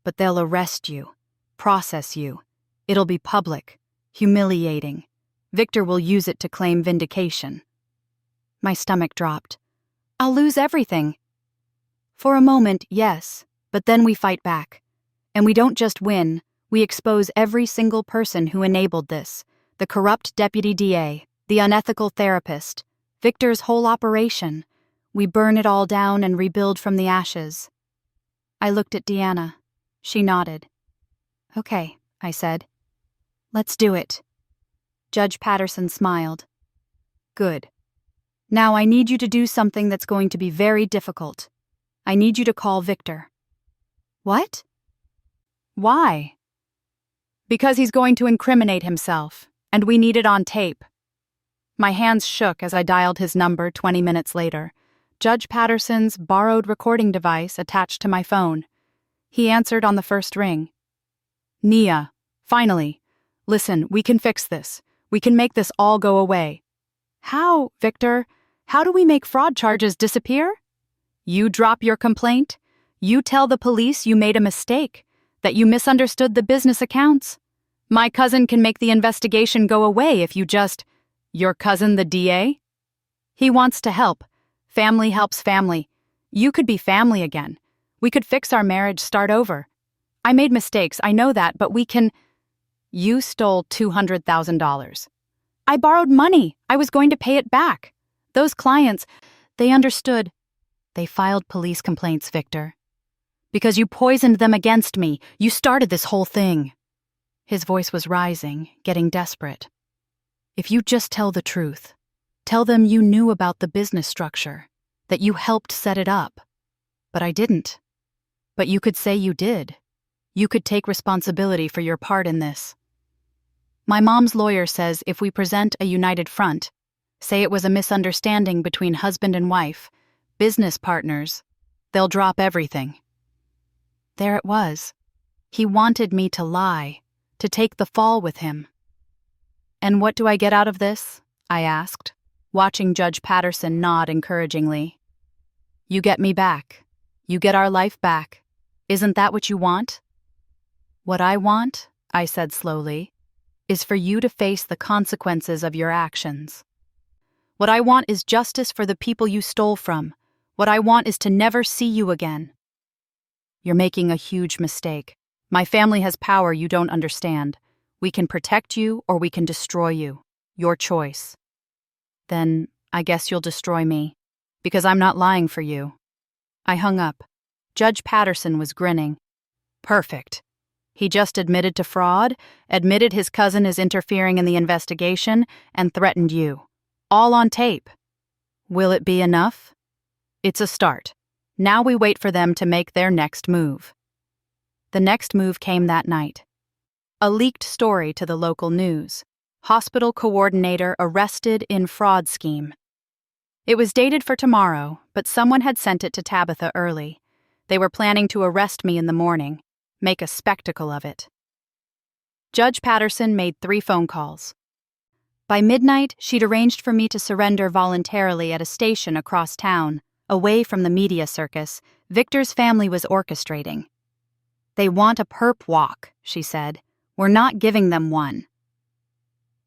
But they'll arrest you, process you. It'll be public, humiliating. Victor will use it to claim vindication. My stomach dropped. I'll lose everything. For a moment, yes, but then we fight back. And we don't just win, we expose every single person who enabled this. The corrupt deputy DA, the unethical therapist, Victor's whole operation. We burn it all down and rebuild from the ashes. I looked at Deanna. She nodded. Okay, I said. Let's do it. Judge Patterson smiled. Good. Now I need you to do something that's going to be very difficult. I need you to call Victor. What? Why? Because he's going to incriminate himself, and we need it on tape. My hands shook as I dialed his number 20 minutes later. Judge Patterson's borrowed recording device attached to my phone. He answered on the first ring. Nia, finally. Listen, we can fix this. We can make this all go away. How, Victor? How do we make fraud charges disappear? You drop your complaint. You tell the police you made a mistake, that you misunderstood the business accounts. My cousin can make the investigation go away if you just... Your cousin, the DA? He wants to help. Family helps family. You could be family again. We could fix our marriage, start over. I made mistakes, I know that, but we can... You stole $200,000. I borrowed money. I was going to pay it back. Those clients, they understood. They filed police complaints, Victor. Because you poisoned them against me. You started this whole thing. His voice was rising, getting desperate. If you just tell the truth, tell them you knew about the business structure, that you helped set it up. But I didn't. But you could say you did. You could take responsibility for your part in this. My mom's lawyer says if we present a united front, say it was a misunderstanding between husband and wife, business partners, they'll drop everything. There it was. He wanted me to lie, to take the fall with him. And what do I get out of this? I asked, watching Judge Patterson nod encouragingly. You get me back. You get our life back. Isn't that what you want? What I want, I said slowly, is for you to face the consequences of your actions. What I want is justice for the people you stole from. What I want is to never see you again. You're making a huge mistake. My family has power you don't understand. We can protect you or we can destroy you. Your choice. Then I guess you'll destroy me, because I'm not lying for you. I hung up. Judge Patterson was grinning. Perfect. He just admitted to fraud, admitted his cousin is interfering in the investigation, and threatened you. All on tape. Will it be enough? It's a start. Now we wait for them to make their next move. The next move came that night. A leaked story to the local news. Hospital coordinator arrested in fraud scheme. It was dated for tomorrow, but someone had sent it to Tabitha early. They were planning to arrest me in the morning, make a spectacle of it. Judge Patterson made 3 phone calls. By midnight, she'd arranged for me to surrender voluntarily at a station across town, away from the media circus Victor's family was orchestrating. "They want a perp walk," she said. "We're not giving them one."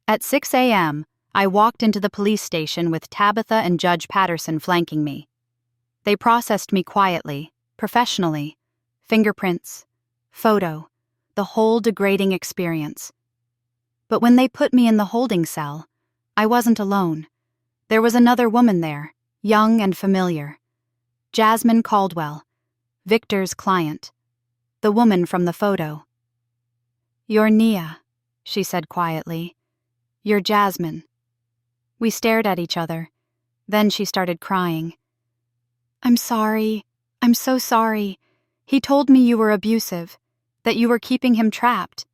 At 6 a.m., I walked into the police station with Tabitha and Judge Patterson flanking me. They processed me quietly, professionally. Fingerprints, photo, the whole degrading experience. But when they put me in the holding cell, I wasn't alone. There was another woman there, young and familiar. Jasmine Caldwell, Victor's client. The woman from the photo. "You're Nia," she said quietly. "You're Jasmine." We stared at each other. Then she started crying. "I'm sorry. I'm so sorry. He told me you were abusive, that you were keeping him trapped.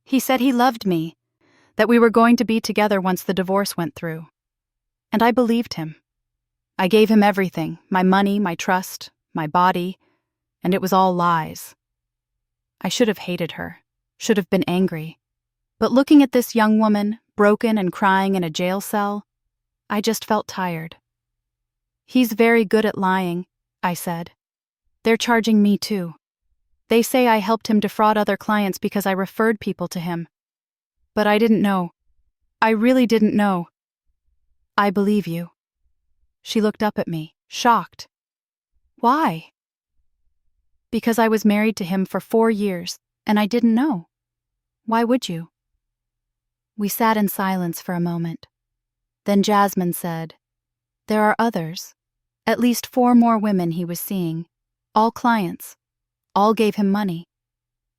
He said he loved me, that we were going to be together once the divorce went through. And I believed him. I gave him everything, my money, my trust, my body, and it was all lies. I should have hated her, should have been angry. But looking at this young woman, broken and crying in a jail cell, I just felt tired. "He's very good at lying," I said. "They're charging me too. They say I helped him defraud other clients because I referred people to him. But I didn't know. I really didn't know." "I believe you." She looked up at me, shocked. "Why?" "Because I was married to him for 4 years, and I didn't know. Why would you?" We sat in silence for a moment. Then Jasmine said, "There are others. At least 4 more women he was seeing. All clients. All gave him money.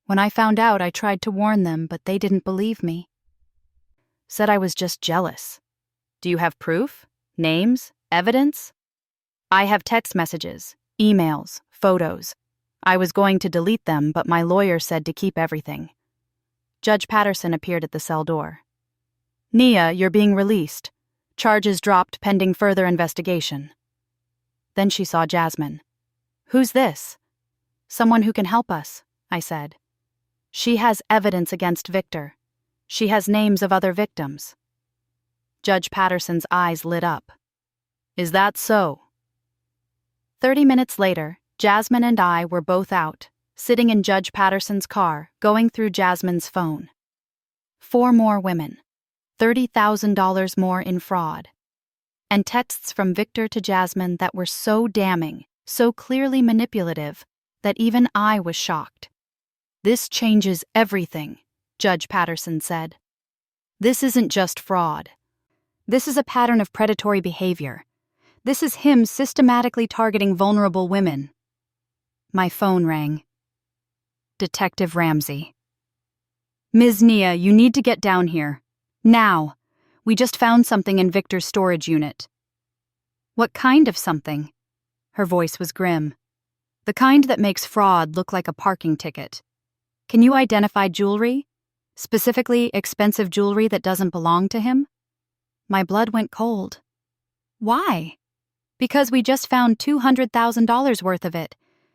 When I found out, I tried to warn them, but they didn't believe me. Said I was just jealous. Do you have proof? Names? Evidence?" "I have text messages, emails, photos. I was going to delete them, but my lawyer said to keep everything." Judge Patterson appeared at the cell door. "Nia, you're being released. Charges dropped pending further investigation." Then she saw Jasmine. "Who's this?" "Someone who can help us," I said. "She has evidence against Victor. She has names of other victims." Judge Patterson's eyes lit up. "Is that so?" 30 minutes later, Jasmine and I were both out, sitting in Judge Patterson's car, going through Jasmine's phone. 4 more women. $30,000 more in fraud. And texts from Victor to Jasmine that were so damning, so clearly manipulative, that even I was shocked. "This changes everything," Judge Patterson said. "This isn't just fraud. This is a pattern of predatory behavior. This is him systematically targeting vulnerable women." My phone rang. Detective Ramsey. "Ms. Nia, you need to get down here. Now. We just found something in Victor's storage unit." "What kind of something?" Her voice was grim. "The kind that makes fraud look like a parking ticket. Can you identify jewelry? Specifically, expensive jewelry that doesn't belong to him?" My blood went cold. "Why?" "Because we just found $200,000 worth of it,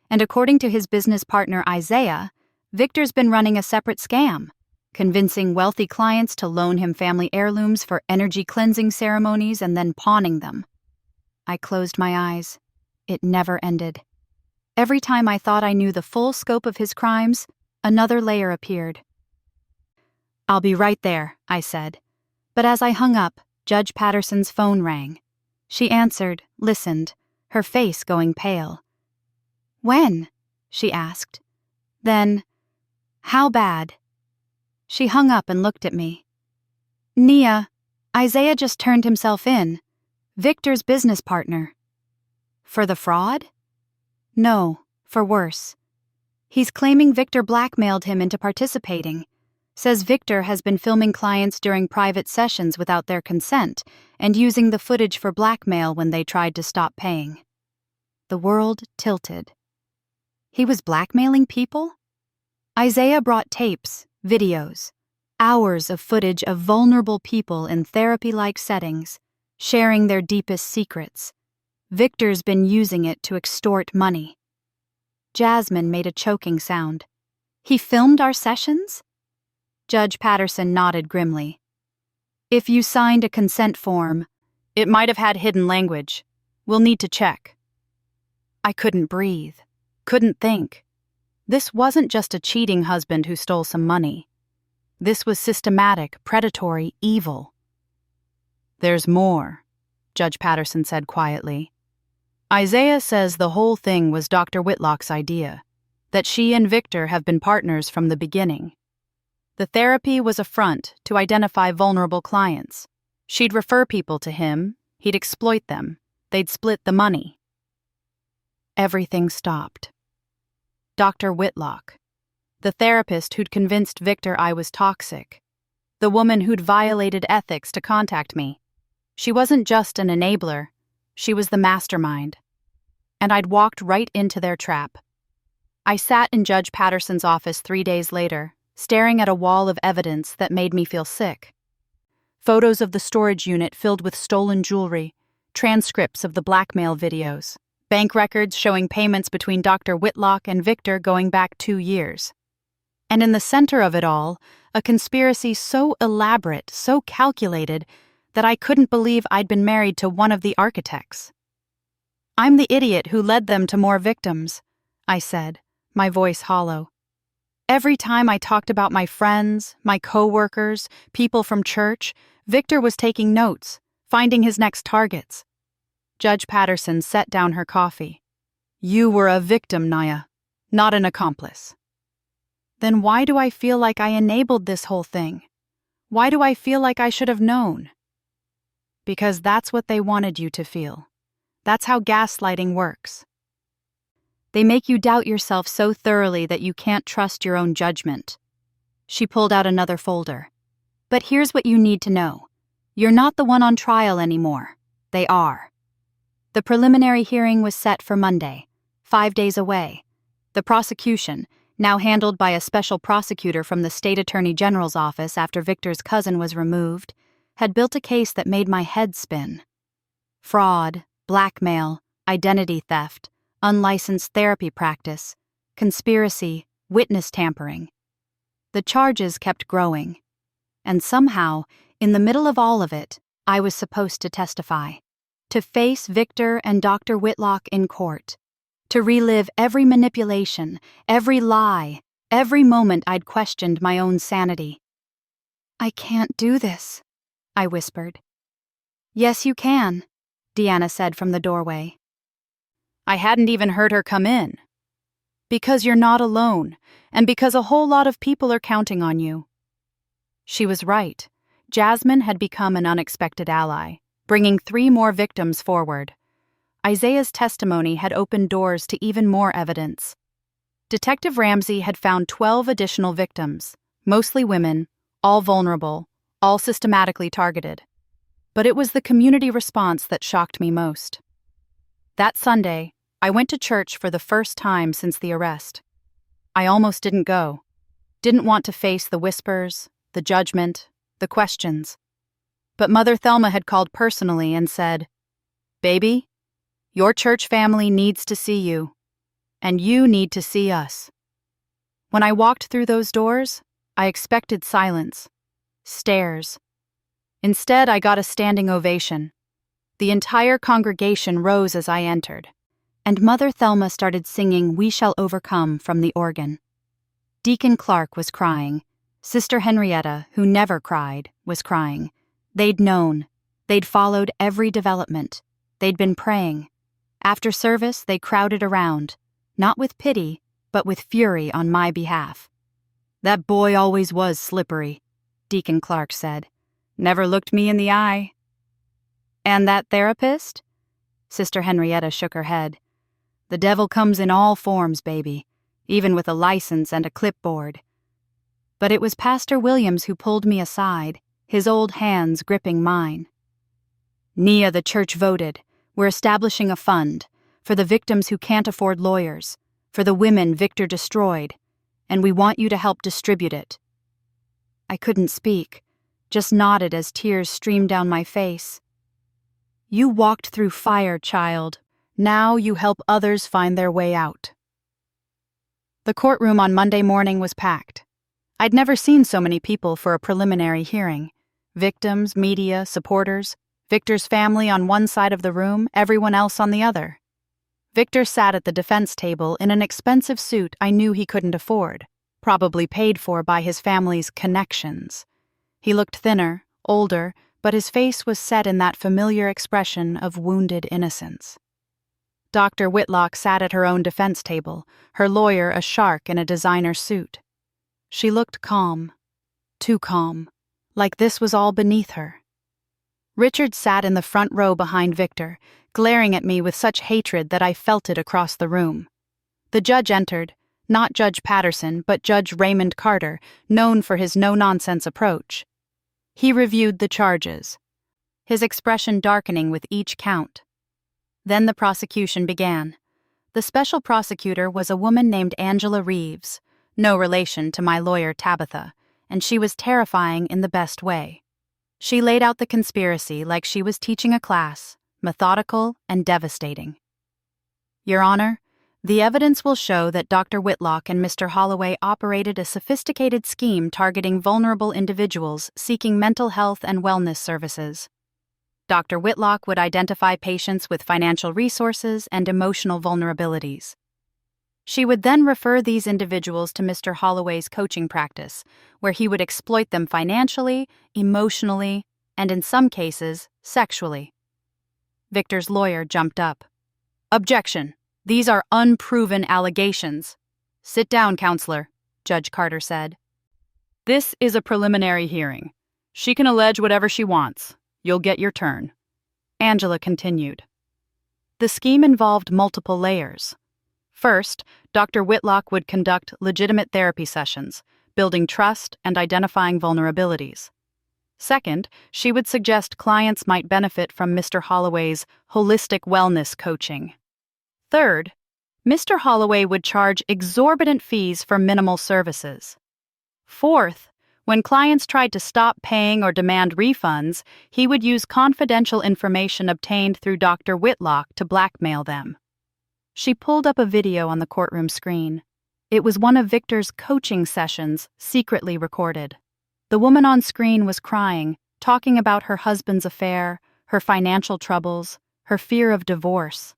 and according to his business partner Isaiah, Victor's been running a separate scam, convincing wealthy clients to loan him family heirlooms for energy cleansing ceremonies and then pawning them." I closed my eyes. It never ended. Every time I thought I knew the full scope of his crimes, another layer appeared. "I'll be right there," I said. But as I hung up, Judge Patterson's phone rang. She answered, listened, her face going pale. "When?" she asked. Then, "How bad?" She hung up and looked at me. "Nia, Isaiah just turned himself in. Victor's business partner." "For the fraud?" "No, for worse. He's claiming Victor blackmailed him into participating. Says Victor has been filming clients during private sessions without their consent and using the footage for blackmail when they tried to stop paying." The world tilted. He was blackmailing people? Isaiah brought tapes, videos, hours of footage of vulnerable people in therapy-like settings, sharing their deepest secrets. Victor's been using it to extort money. Jasmine made a choking sound. He filmed our sessions? Judge Patterson nodded grimly. If you signed a consent form, it might have had hidden language. We'll need to check. I couldn't breathe, couldn't think. This wasn't just a cheating husband who stole some money. This was systematic, predatory evil. There's more, Judge Patterson said quietly. Isaiah says the whole thing was Dr. Whitlock's idea, that she and Victor have been partners from the beginning. The therapy was a front to identify vulnerable clients. She'd refer people to him, he'd exploit them, they'd split the money. Everything stopped. Dr. Whitlock, the therapist who'd convinced Victor I was toxic, the woman who'd violated ethics to contact me. She wasn't just an enabler, she was the mastermind. And I'd walked right into their trap. I sat in Judge Patterson's office 3 days later, staring at a wall of evidence that made me feel sick. Photos of the storage unit filled with stolen jewelry, transcripts of the blackmail videos, bank records showing payments between Dr. Whitlock and Victor going back 2 years. And in the center of it all, a conspiracy so elaborate, so calculated, that I couldn't believe I'd been married to one of the architects. I'm the idiot who led them to more victims, I said, my voice hollow. Every time I talked about my friends, my co-workers, people from church, Victor was taking notes, finding his next targets. Judge Patterson set down her coffee. You were a victim, Naya, not an accomplice. Then why do I feel like I enabled this whole thing? Why do I feel like I should have known? Because that's what they wanted you to feel. That's how gaslighting works. They make you doubt yourself so thoroughly that you can't trust your own judgment. She pulled out another folder. But here's what you need to know. You're not the one on trial anymore. They are. The preliminary hearing was set for Monday, 5 days away. The prosecution, now handled by a special prosecutor from the State Attorney General's office after Victor's cousin was removed, had built a case that made my head spin. Fraud, blackmail, identity theft, unlicensed therapy practice, conspiracy, witness tampering. The charges kept growing. And somehow, in the middle of all of it, I was supposed to testify. To face Victor and Dr. Whitlock in court. To relive every manipulation, every lie, every moment I'd questioned my own sanity. I can't do this, I whispered. Yes, you can, Deanna said from the doorway. I hadn't even heard her come in. Because you're not alone, and because a whole lot of people are counting on you. She was right. Jasmine had become an unexpected ally, bringing 3 more victims forward. Isaiah's testimony had opened doors to even more evidence. Detective Ramsey had found 12 additional victims, mostly women, all vulnerable, all systematically targeted. But it was the community response that shocked me most. That Sunday, I went to church for the first time since the arrest. I almost didn't go. Didn't want to face the whispers, the judgment, the questions. But Mother Thelma had called personally and said, "Baby, your church family needs to see you, and you need to see us." When I walked through those doors, I expected silence, stares. Instead, I got a standing ovation. The entire congregation rose as I entered, and Mother Thelma started singing "We Shall Overcome" from the organ. Deacon Clark was crying. Sister Henrietta, who never cried, was crying. They'd known. They'd followed every development. They'd been praying. After service, they crowded around, not with pity, but with fury on my behalf. "That boy always was slippery," Deacon Clark said. "Never looked me in the eye." "And that therapist?" Sister Henrietta shook her head. "The devil comes in all forms, baby, even with a license and a clipboard." But it was Pastor Williams who pulled me aside, his old hands gripping mine. "Nia, the church voted. We're establishing a fund for the victims who can't afford lawyers, for the women Victor destroyed, and we want you to help distribute it." I couldn't speak, just nodded as tears streamed down my face. "You walked through fire, child. Now you help others find their way out." The courtroom on Monday morning was packed. I'd never seen so many people for a preliminary hearing. Victims, media, supporters, Victor's family on one side of the room, everyone else on the other. Victor sat at the defense table in an expensive suit I knew he couldn't afford, probably paid for by his family's connections. He looked thinner, older, but his face was set in that familiar expression of wounded innocence. Dr. Whitlock sat at her own defense table, her lawyer a shark in a designer suit. She looked calm, too calm, like this was all beneath her. Richard sat in the front row behind Victor, glaring at me with such hatred that I felt it across the room. The judge entered, not Judge Patterson, but Judge Raymond Carter, known for his no-nonsense approach. He reviewed the charges, his expression darkening with each count. Then the prosecution began. The special prosecutor was a woman named Angela Reeves, no relation to my lawyer Tabitha, and she was terrifying in the best way. She laid out the conspiracy like she was teaching a class, methodical and devastating. "Your Honor, the evidence will show that Dr. Whitlock and Mr. Holloway operated a sophisticated scheme targeting vulnerable individuals seeking mental health and wellness services. Dr. Whitlock would identify patients with financial resources and emotional vulnerabilities. She would then refer these individuals to Mr. Holloway's coaching practice, where he would exploit them financially, emotionally, and in some cases, sexually." Victor's lawyer jumped up. "Objection. These are unproven allegations." "Sit down, counselor," Judge Carter said. "This is a preliminary hearing. She can allege whatever she wants. You'll get your turn." Angela continued. The scheme involved multiple layers. First, Dr. Whitlock would conduct legitimate therapy sessions, building trust and identifying vulnerabilities. Second, she would suggest clients might benefit from Mr. Holloway's holistic wellness coaching. Third, Mr. Holloway would charge exorbitant fees for minimal services. Fourth, when clients tried to stop paying or demand refunds, he would use confidential information obtained through Dr. Whitlock to blackmail them. She pulled up a video on the courtroom screen. It was one of Victor's coaching sessions, secretly recorded. The woman on screen was crying, talking about her husband's affair, her financial troubles, her fear of divorce.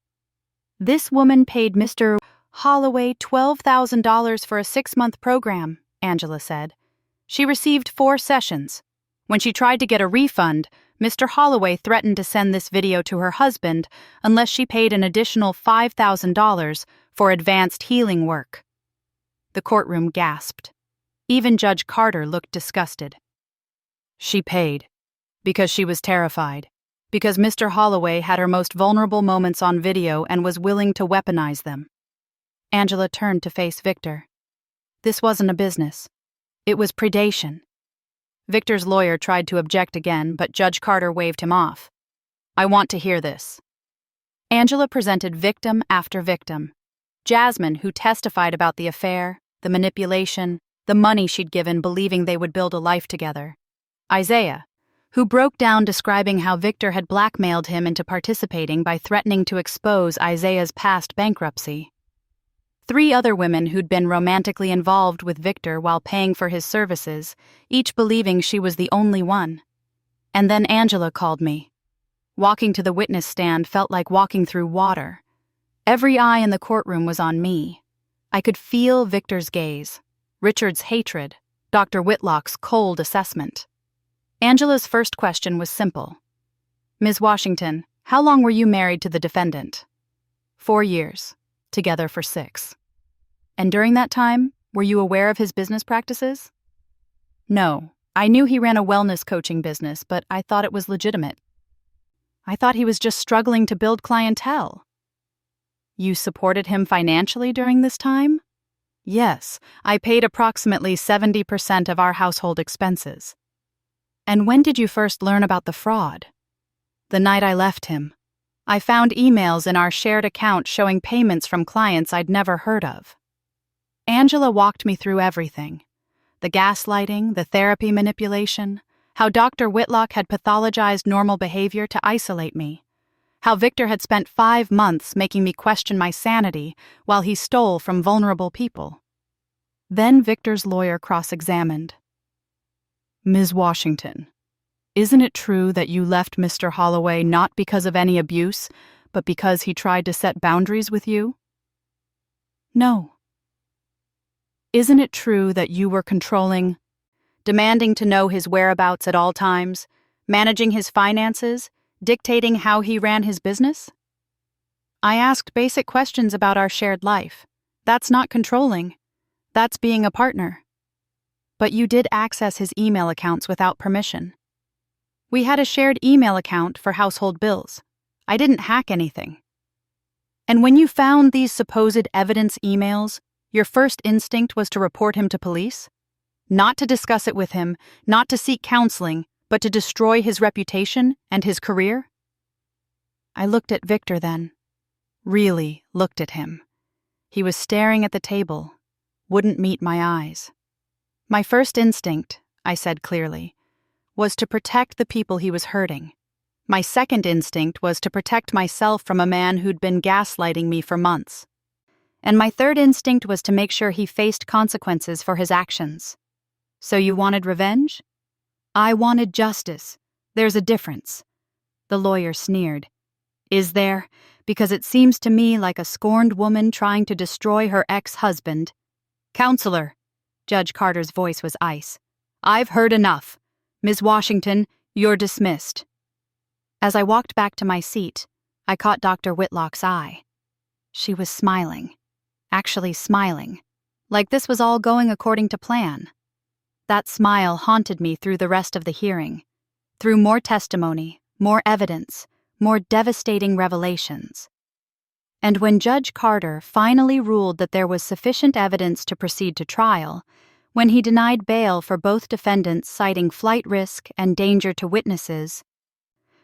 "This woman paid Mr. Holloway $12,000 for a 6-month program," Angela said. "She received 4 sessions. When she tried to get a refund, Mr. Holloway threatened to send this video to her husband unless she paid an additional $5,000 for advanced healing work." The courtroom gasped. Even Judge Carter looked disgusted. "She paid because she was terrified, because Mr. Holloway had her most vulnerable moments on video and was willing to weaponize them." Angela turned to face Victor. "This wasn't a business. It was predation." Victor's lawyer tried to object again, but Judge Carter waved him off. "I want to hear this." Angela presented victim after victim. Jasmine, who testified about the affair, the manipulation, the money she'd given believing they would build a life together. Isaiah, who broke down describing how Victor had blackmailed him into participating by threatening to expose Isaiah's past bankruptcy. 3 other women who'd been romantically involved with Victor while paying for his services, each believing she was the only one. And then Angela called me. Walking to the witness stand felt like walking through water. Every eye in the courtroom was on me. I could feel Victor's gaze, Richard's hatred, Dr. Whitlock's cold assessment. Angela's first question was simple. "Ms. Washington, how long were you married to the defendant?" 4 years, together for 6. "And during that time, were you aware of his business practices?" "No, I knew he ran a wellness coaching business, but I thought it was legitimate. I thought he was just struggling to build clientele." "You supported him financially during this time?" "Yes, I paid approximately 70% of our household expenses." "And when did you first learn about the fraud?" "The night I left him. I found emails in our shared account showing payments from clients I'd never heard of." Angela walked me through everything. The gaslighting, the therapy manipulation, how Dr. Whitlock had pathologized normal behavior to isolate me, how Victor had spent 5 months making me question my sanity while he stole from vulnerable people. Then Victor's lawyer cross-examined. Ms. Washington, isn't it true that you left Mr. Holloway not because of any abuse, but because he tried to set boundaries with you? No. Isn't it true that you were controlling, demanding to know his whereabouts at all times, managing his finances, dictating how he ran his business? I asked basic questions about our shared life. That's not controlling. That's being a partner. But you did access his email accounts without permission. We had a shared email account for household bills. I didn't hack anything. And when you found these supposed evidence emails, your first instinct was to report him to police? Not to discuss it with him, not to seek counseling, but to destroy his reputation and his career? I looked at Victor then. Really looked at him. He was staring at the table, wouldn't meet my eyes. My first instinct, I said clearly, was to protect the people he was hurting. My second instinct was to protect myself from a man who'd been gaslighting me for months. And my third instinct was to make sure he faced consequences for his actions. So you wanted revenge? I wanted justice. There's a difference. The lawyer sneered. Is there? Because it seems to me like a scorned woman trying to destroy her ex-husband. Counselor, Judge Carter's voice was ice. I've heard enough. Ms. Washington, you're dismissed. As I walked back to my seat, I caught Dr. Whitlock's eye. She was smiling. Actually smiling. Like this was all going according to plan. That smile haunted me through the rest of the hearing. Through more testimony, more evidence, more devastating revelations. And when Judge Carter finally ruled that there was sufficient evidence to proceed to trial, when he denied bail for both defendants citing flight risk and danger to witnesses,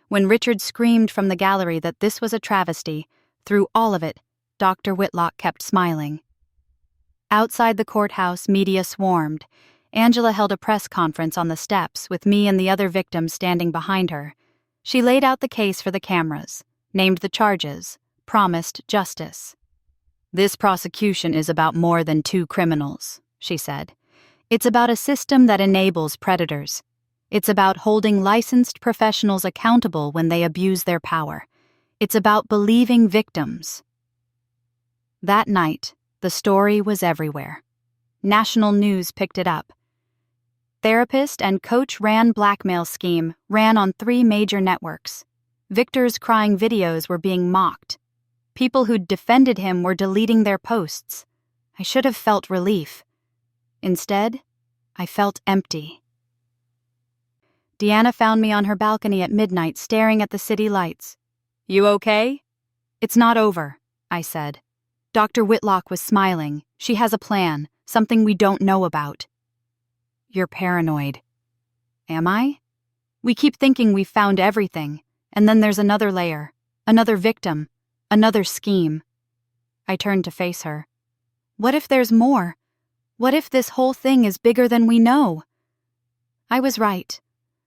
when Richard screamed from the gallery that this was a travesty, through all of it, Dr. Whitlock kept smiling. Outside the courthouse, media swarmed. Angela held a press conference on the steps with me and the other victims standing behind her. She laid out the case for the cameras, named the charges, promised justice. This prosecution is about more than 2 criminals, she said. It's about a system that enables predators. It's about holding licensed professionals accountable when they abuse their power. It's about believing victims. That night, the story was everywhere. National news picked it up. Therapist and coach ran blackmail scheme ran on 3 major networks. Victor's crying videos were being mocked. People who'd defended him were deleting their posts. I should have felt relief. Instead, I felt empty. Deanna found me on her balcony at midnight staring at the city lights. You okay? It's not over, I said. Dr. Whitlock was smiling. She has a plan, something we don't know about. You're paranoid. Am I? We keep thinking we've found everything, and then there's another layer, another victim, another scheme. I turned to face her. What if there's more? What if this whole thing is bigger than we know? I was right.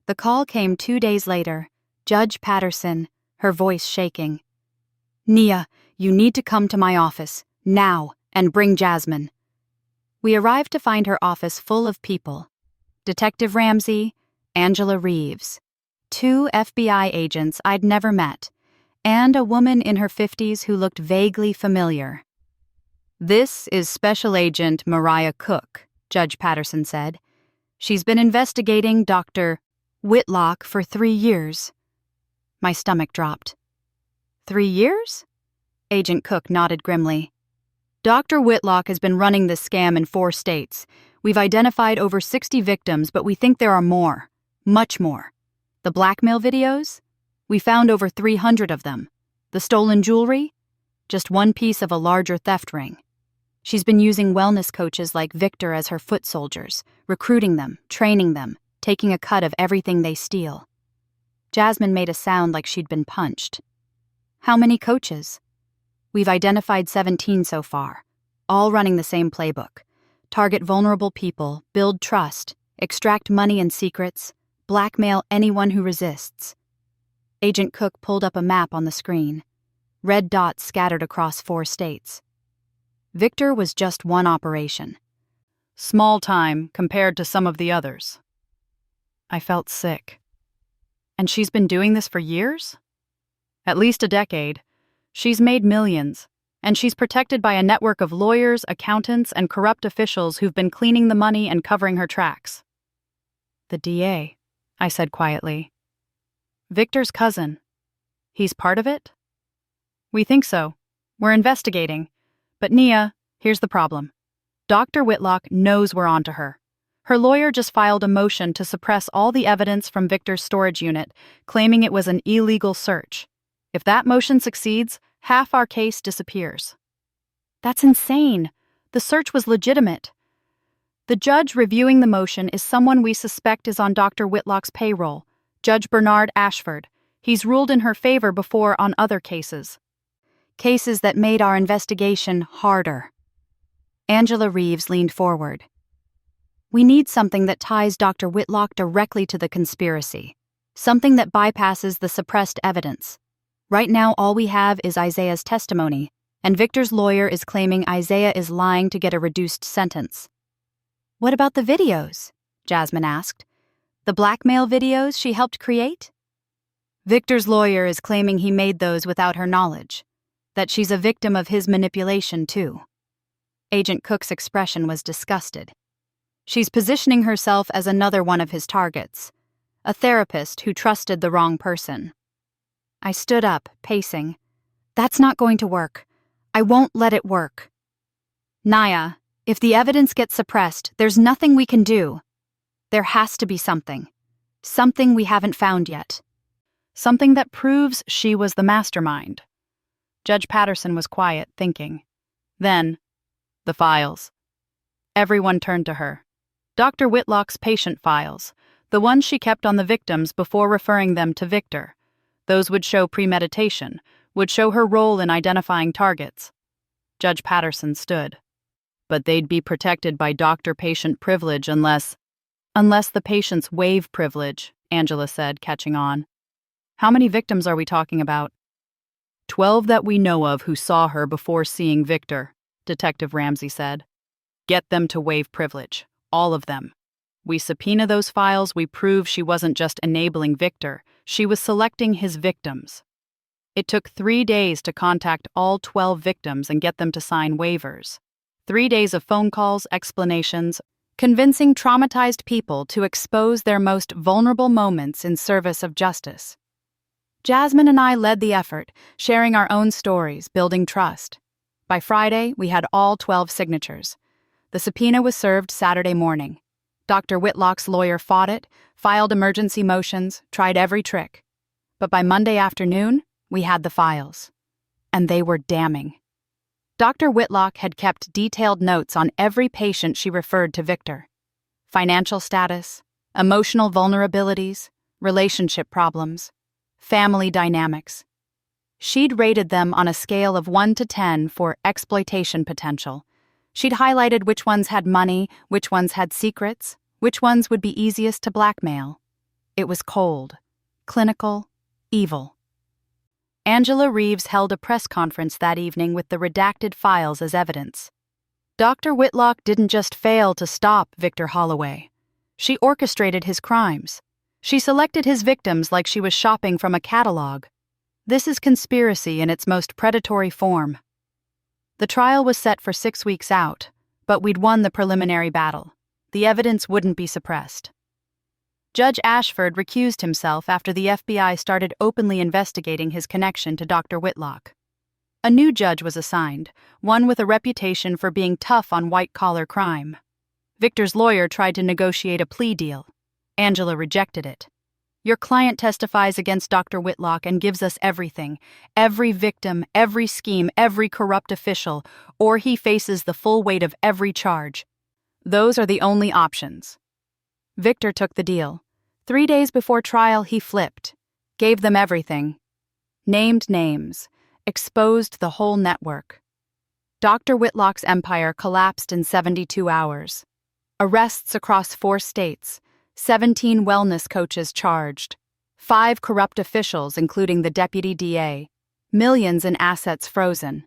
The call came 2 days later. Judge Patterson, her voice shaking. Nia, you need to come to my office, now, and bring Jasmine. We arrived to find her office full of people. Detective Ramsey, Angela Reeves, 2 FBI agents I'd never met, and a woman in her 50s who looked vaguely familiar. This is Special Agent Mariah Cook, Judge Patterson said. She's been investigating Dr. Whitlock for 3 years. My stomach dropped. 3 years? Agent Cook nodded grimly. Dr. Whitlock has been running this scam in 4 states. We've identified over 60 victims, but we think there are more. Much more. The blackmail videos? We found over 300 of them. The stolen jewelry? Just one piece of a larger theft ring. She's been using wellness coaches like Victor as her foot soldiers, recruiting them, training them, taking a cut of everything they steal. Jasmine made a sound like she'd been punched. How many coaches? We've identified 17 so far, all running the same playbook. Target vulnerable people, build trust, extract money and secrets, blackmail anyone who resists. Agent Cook pulled up a map on the screen. Red dots scattered across 4 states. Victor was just one operation. Small time compared to some of the others. I felt sick. And she's been doing this for years? At least a decade. She's made millions, and she's protected by a network of lawyers, accountants, and corrupt officials who've been cleaning the money and covering her tracks. The DA, I said quietly. Victor's cousin. He's part of it? We think so. We're investigating. But Nia, here's the problem. Dr. Whitlock knows we're onto her. Her lawyer just filed a motion to suppress all the evidence from Victor's storage unit, claiming it was an illegal search. If that motion succeeds, half our case disappears. That's insane. The search was legitimate. The judge reviewing the motion is someone we suspect is on Dr. Whitlock's payroll, Judge Bernard Ashford. He's ruled in her favor before on other cases. Cases that made our investigation harder. Angela Reeves leaned forward. We need something that ties Dr. Whitlock directly to the conspiracy. Something that bypasses the suppressed evidence. Right now, all we have is Isaiah's testimony, and Victor's lawyer is claiming Isaiah is lying to get a reduced sentence. What about the videos? Jasmine asked. The blackmail videos she helped create? Victor's lawyer is claiming he made those without her knowledge, that she's a victim of his manipulation, too. Agent Cook's expression was disgusted. She's positioning herself as another one of his targets, a therapist who trusted the wrong person. I stood up, pacing. That's not going to work. I won't let it work. Naya, if the evidence gets suppressed, there's nothing we can do. There has to be something. Something we haven't found yet. Something that proves she was the mastermind. Judge Patterson was quiet, thinking. Then, the files. Everyone turned to her. Dr. Whitlock's patient files, the ones she kept on the victims before referring them to Victor. Those would show premeditation, would show her role in identifying targets. Judge Patterson stood. But they'd be protected by doctor-patient privilege unless the patients waive privilege, Angela said, catching on. How many victims are we talking about? 12 that we know of who saw her before seeing Victor, Detective Ramsey said. Get them to waive privilege. All of them. We subpoena those files, we prove she wasn't just enabling Victor, she was selecting his victims. It took 3 days to contact all 12 victims and get them to sign waivers. 3 days of phone calls, explanations, convincing traumatized people to expose their most vulnerable moments in service of justice. Jasmine and I led the effort, sharing our own stories, building trust. By Friday, we had all 12 signatures. The subpoena was served Saturday morning. Dr. Whitlock's lawyer fought it, filed emergency motions, tried every trick. But by Monday afternoon, we had the files. And they were damning. Dr. Whitlock had kept detailed notes on every patient she referred to Victor. Financial status, emotional vulnerabilities, relationship problems, family dynamics. She'd rated them on a scale of 1 to 10 for exploitation potential. She'd highlighted which ones had money, which ones had secrets, which ones would be easiest to blackmail. It was cold, clinical, evil. Angela Reeves held a press conference that evening with the redacted files as evidence. Dr. Whitlock didn't just fail to stop Victor Holloway. She orchestrated his crimes. She selected his victims like she was shopping from a catalog. This is conspiracy in its most predatory form. The trial was set for 6 weeks out, but we'd won the preliminary battle. The evidence wouldn't be suppressed. Judge Ashford recused himself after the FBI started openly investigating his connection to Dr. Whitlock. A new judge was assigned, one with a reputation for being tough on white-collar crime. Victor's lawyer tried to negotiate a plea deal. Angela rejected it. Your client testifies against Dr. Whitlock and gives us everything, every victim, every scheme, every corrupt official, or he faces the full weight of every charge. Those are the only options. Victor took the deal. 3 days before trial, he flipped, gave them everything, named names, exposed the whole network. Dr. Whitlock's empire collapsed in 72 hours. Arrests across 4 states, 17 wellness coaches charged, 5 corrupt officials, including the deputy DA, millions in assets frozen.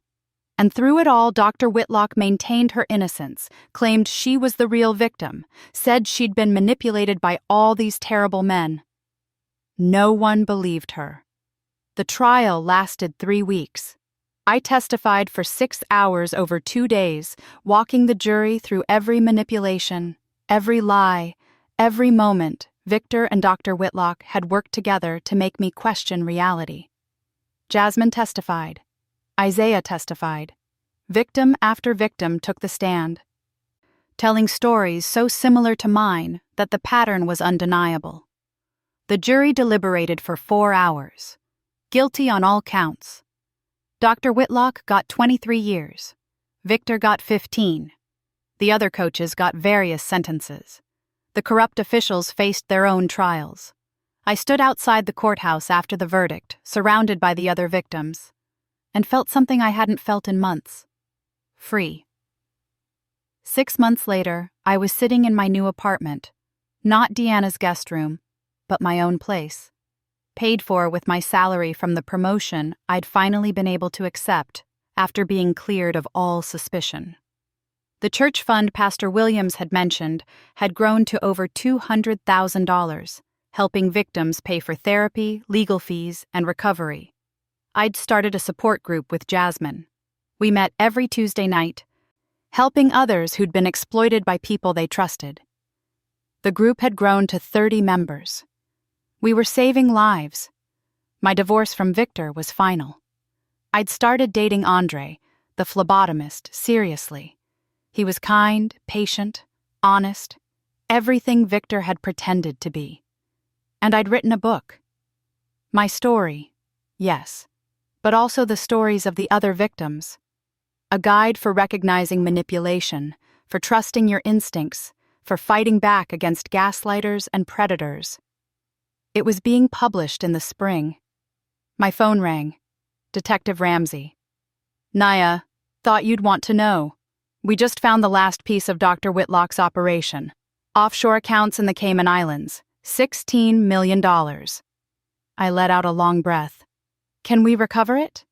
And through it all, Dr. Whitlock maintained her innocence, claimed she was the real victim, said she'd been manipulated by all these terrible men. No one believed her. The trial lasted 3 weeks. I testified for 6 hours over 2 days, walking the jury through every manipulation, every lie, every moment Victor and Dr. Whitlock had worked together to make me question reality. Jasmine testified. Isaiah testified. Victim after victim took the stand, telling stories so similar to mine that the pattern was undeniable. The jury deliberated for 4 hours. Guilty on all counts. Dr. Whitlock got 23 years. Victor got 15. The other coaches got various sentences. The corrupt officials faced their own trials. I stood outside the courthouse after the verdict, surrounded by the other victims, and felt something I hadn't felt in months. Free. 6 months later, I was sitting in my new apartment, not Deanna's guest room, but my own place, paid for with my salary from the promotion I'd finally been able to accept after being cleared of all suspicion. The church fund Pastor Williams had mentioned had grown to over $200,000, helping victims pay for therapy, legal fees, and recovery. I'd started a support group with Jasmine. We met every Tuesday night, helping others who'd been exploited by people they trusted. The group had grown to 30 members. We were saving lives. My divorce from Victor was final. I'd started dating Andre, the phlebotomist, seriously. He was kind, patient, honest, everything Victor had pretended to be. And I'd written a book. My story, yes, but also the stories of the other victims. A guide for recognizing manipulation, for trusting your instincts, for fighting back against gaslighters and predators. It was being published in the spring. My phone rang. Detective Ramsey. Naya, thought you'd want to know. We just found the last piece of Dr. Whitlock's operation. Offshore accounts in the Cayman Islands. $16 million. I let out a long breath. Can we recover it?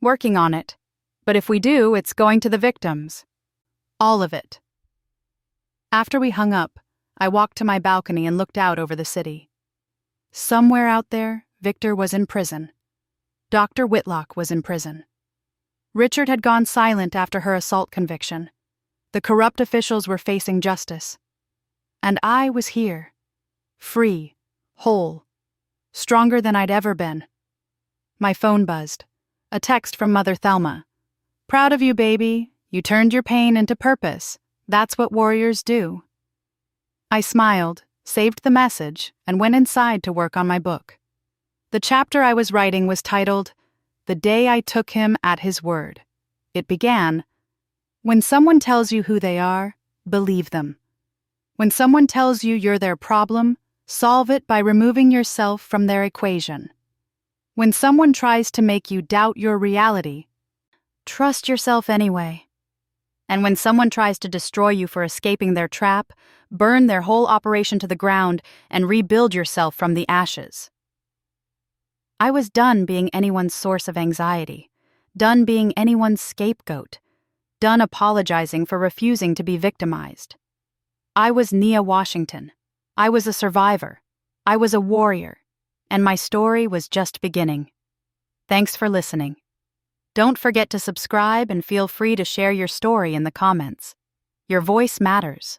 Working on it. But if we do, it's going to the victims. All of it. After we hung up, I walked to my balcony and looked out over the city. Somewhere out there, Victor was in prison. Dr. Whitlock was in prison. Richard had gone silent after her assault conviction. The corrupt officials were facing justice. And I was here. Free, whole, stronger than I'd ever been. My phone buzzed. A text from Mother Thelma. Proud of you, baby. You turned your pain into purpose. That's what warriors do. I smiled, saved the message, and went inside to work on my book. The chapter I was writing was titled, The Day I Took Him at His Word. It began, When someone tells you who they are, believe them. When someone tells you you're their problem, solve it by removing yourself from their equation. When someone tries to make you doubt your reality, trust yourself anyway. And when someone tries to destroy you for escaping their trap, burn their whole operation to the ground and rebuild yourself from the ashes. I was done being anyone's source of anxiety, done being anyone's scapegoat, done apologizing for refusing to be victimized. I was Nia Washington. I was a survivor. I was a warrior. And my story was just beginning. Thanks for listening. Don't forget to subscribe and feel free to share your story in the comments. Your voice matters.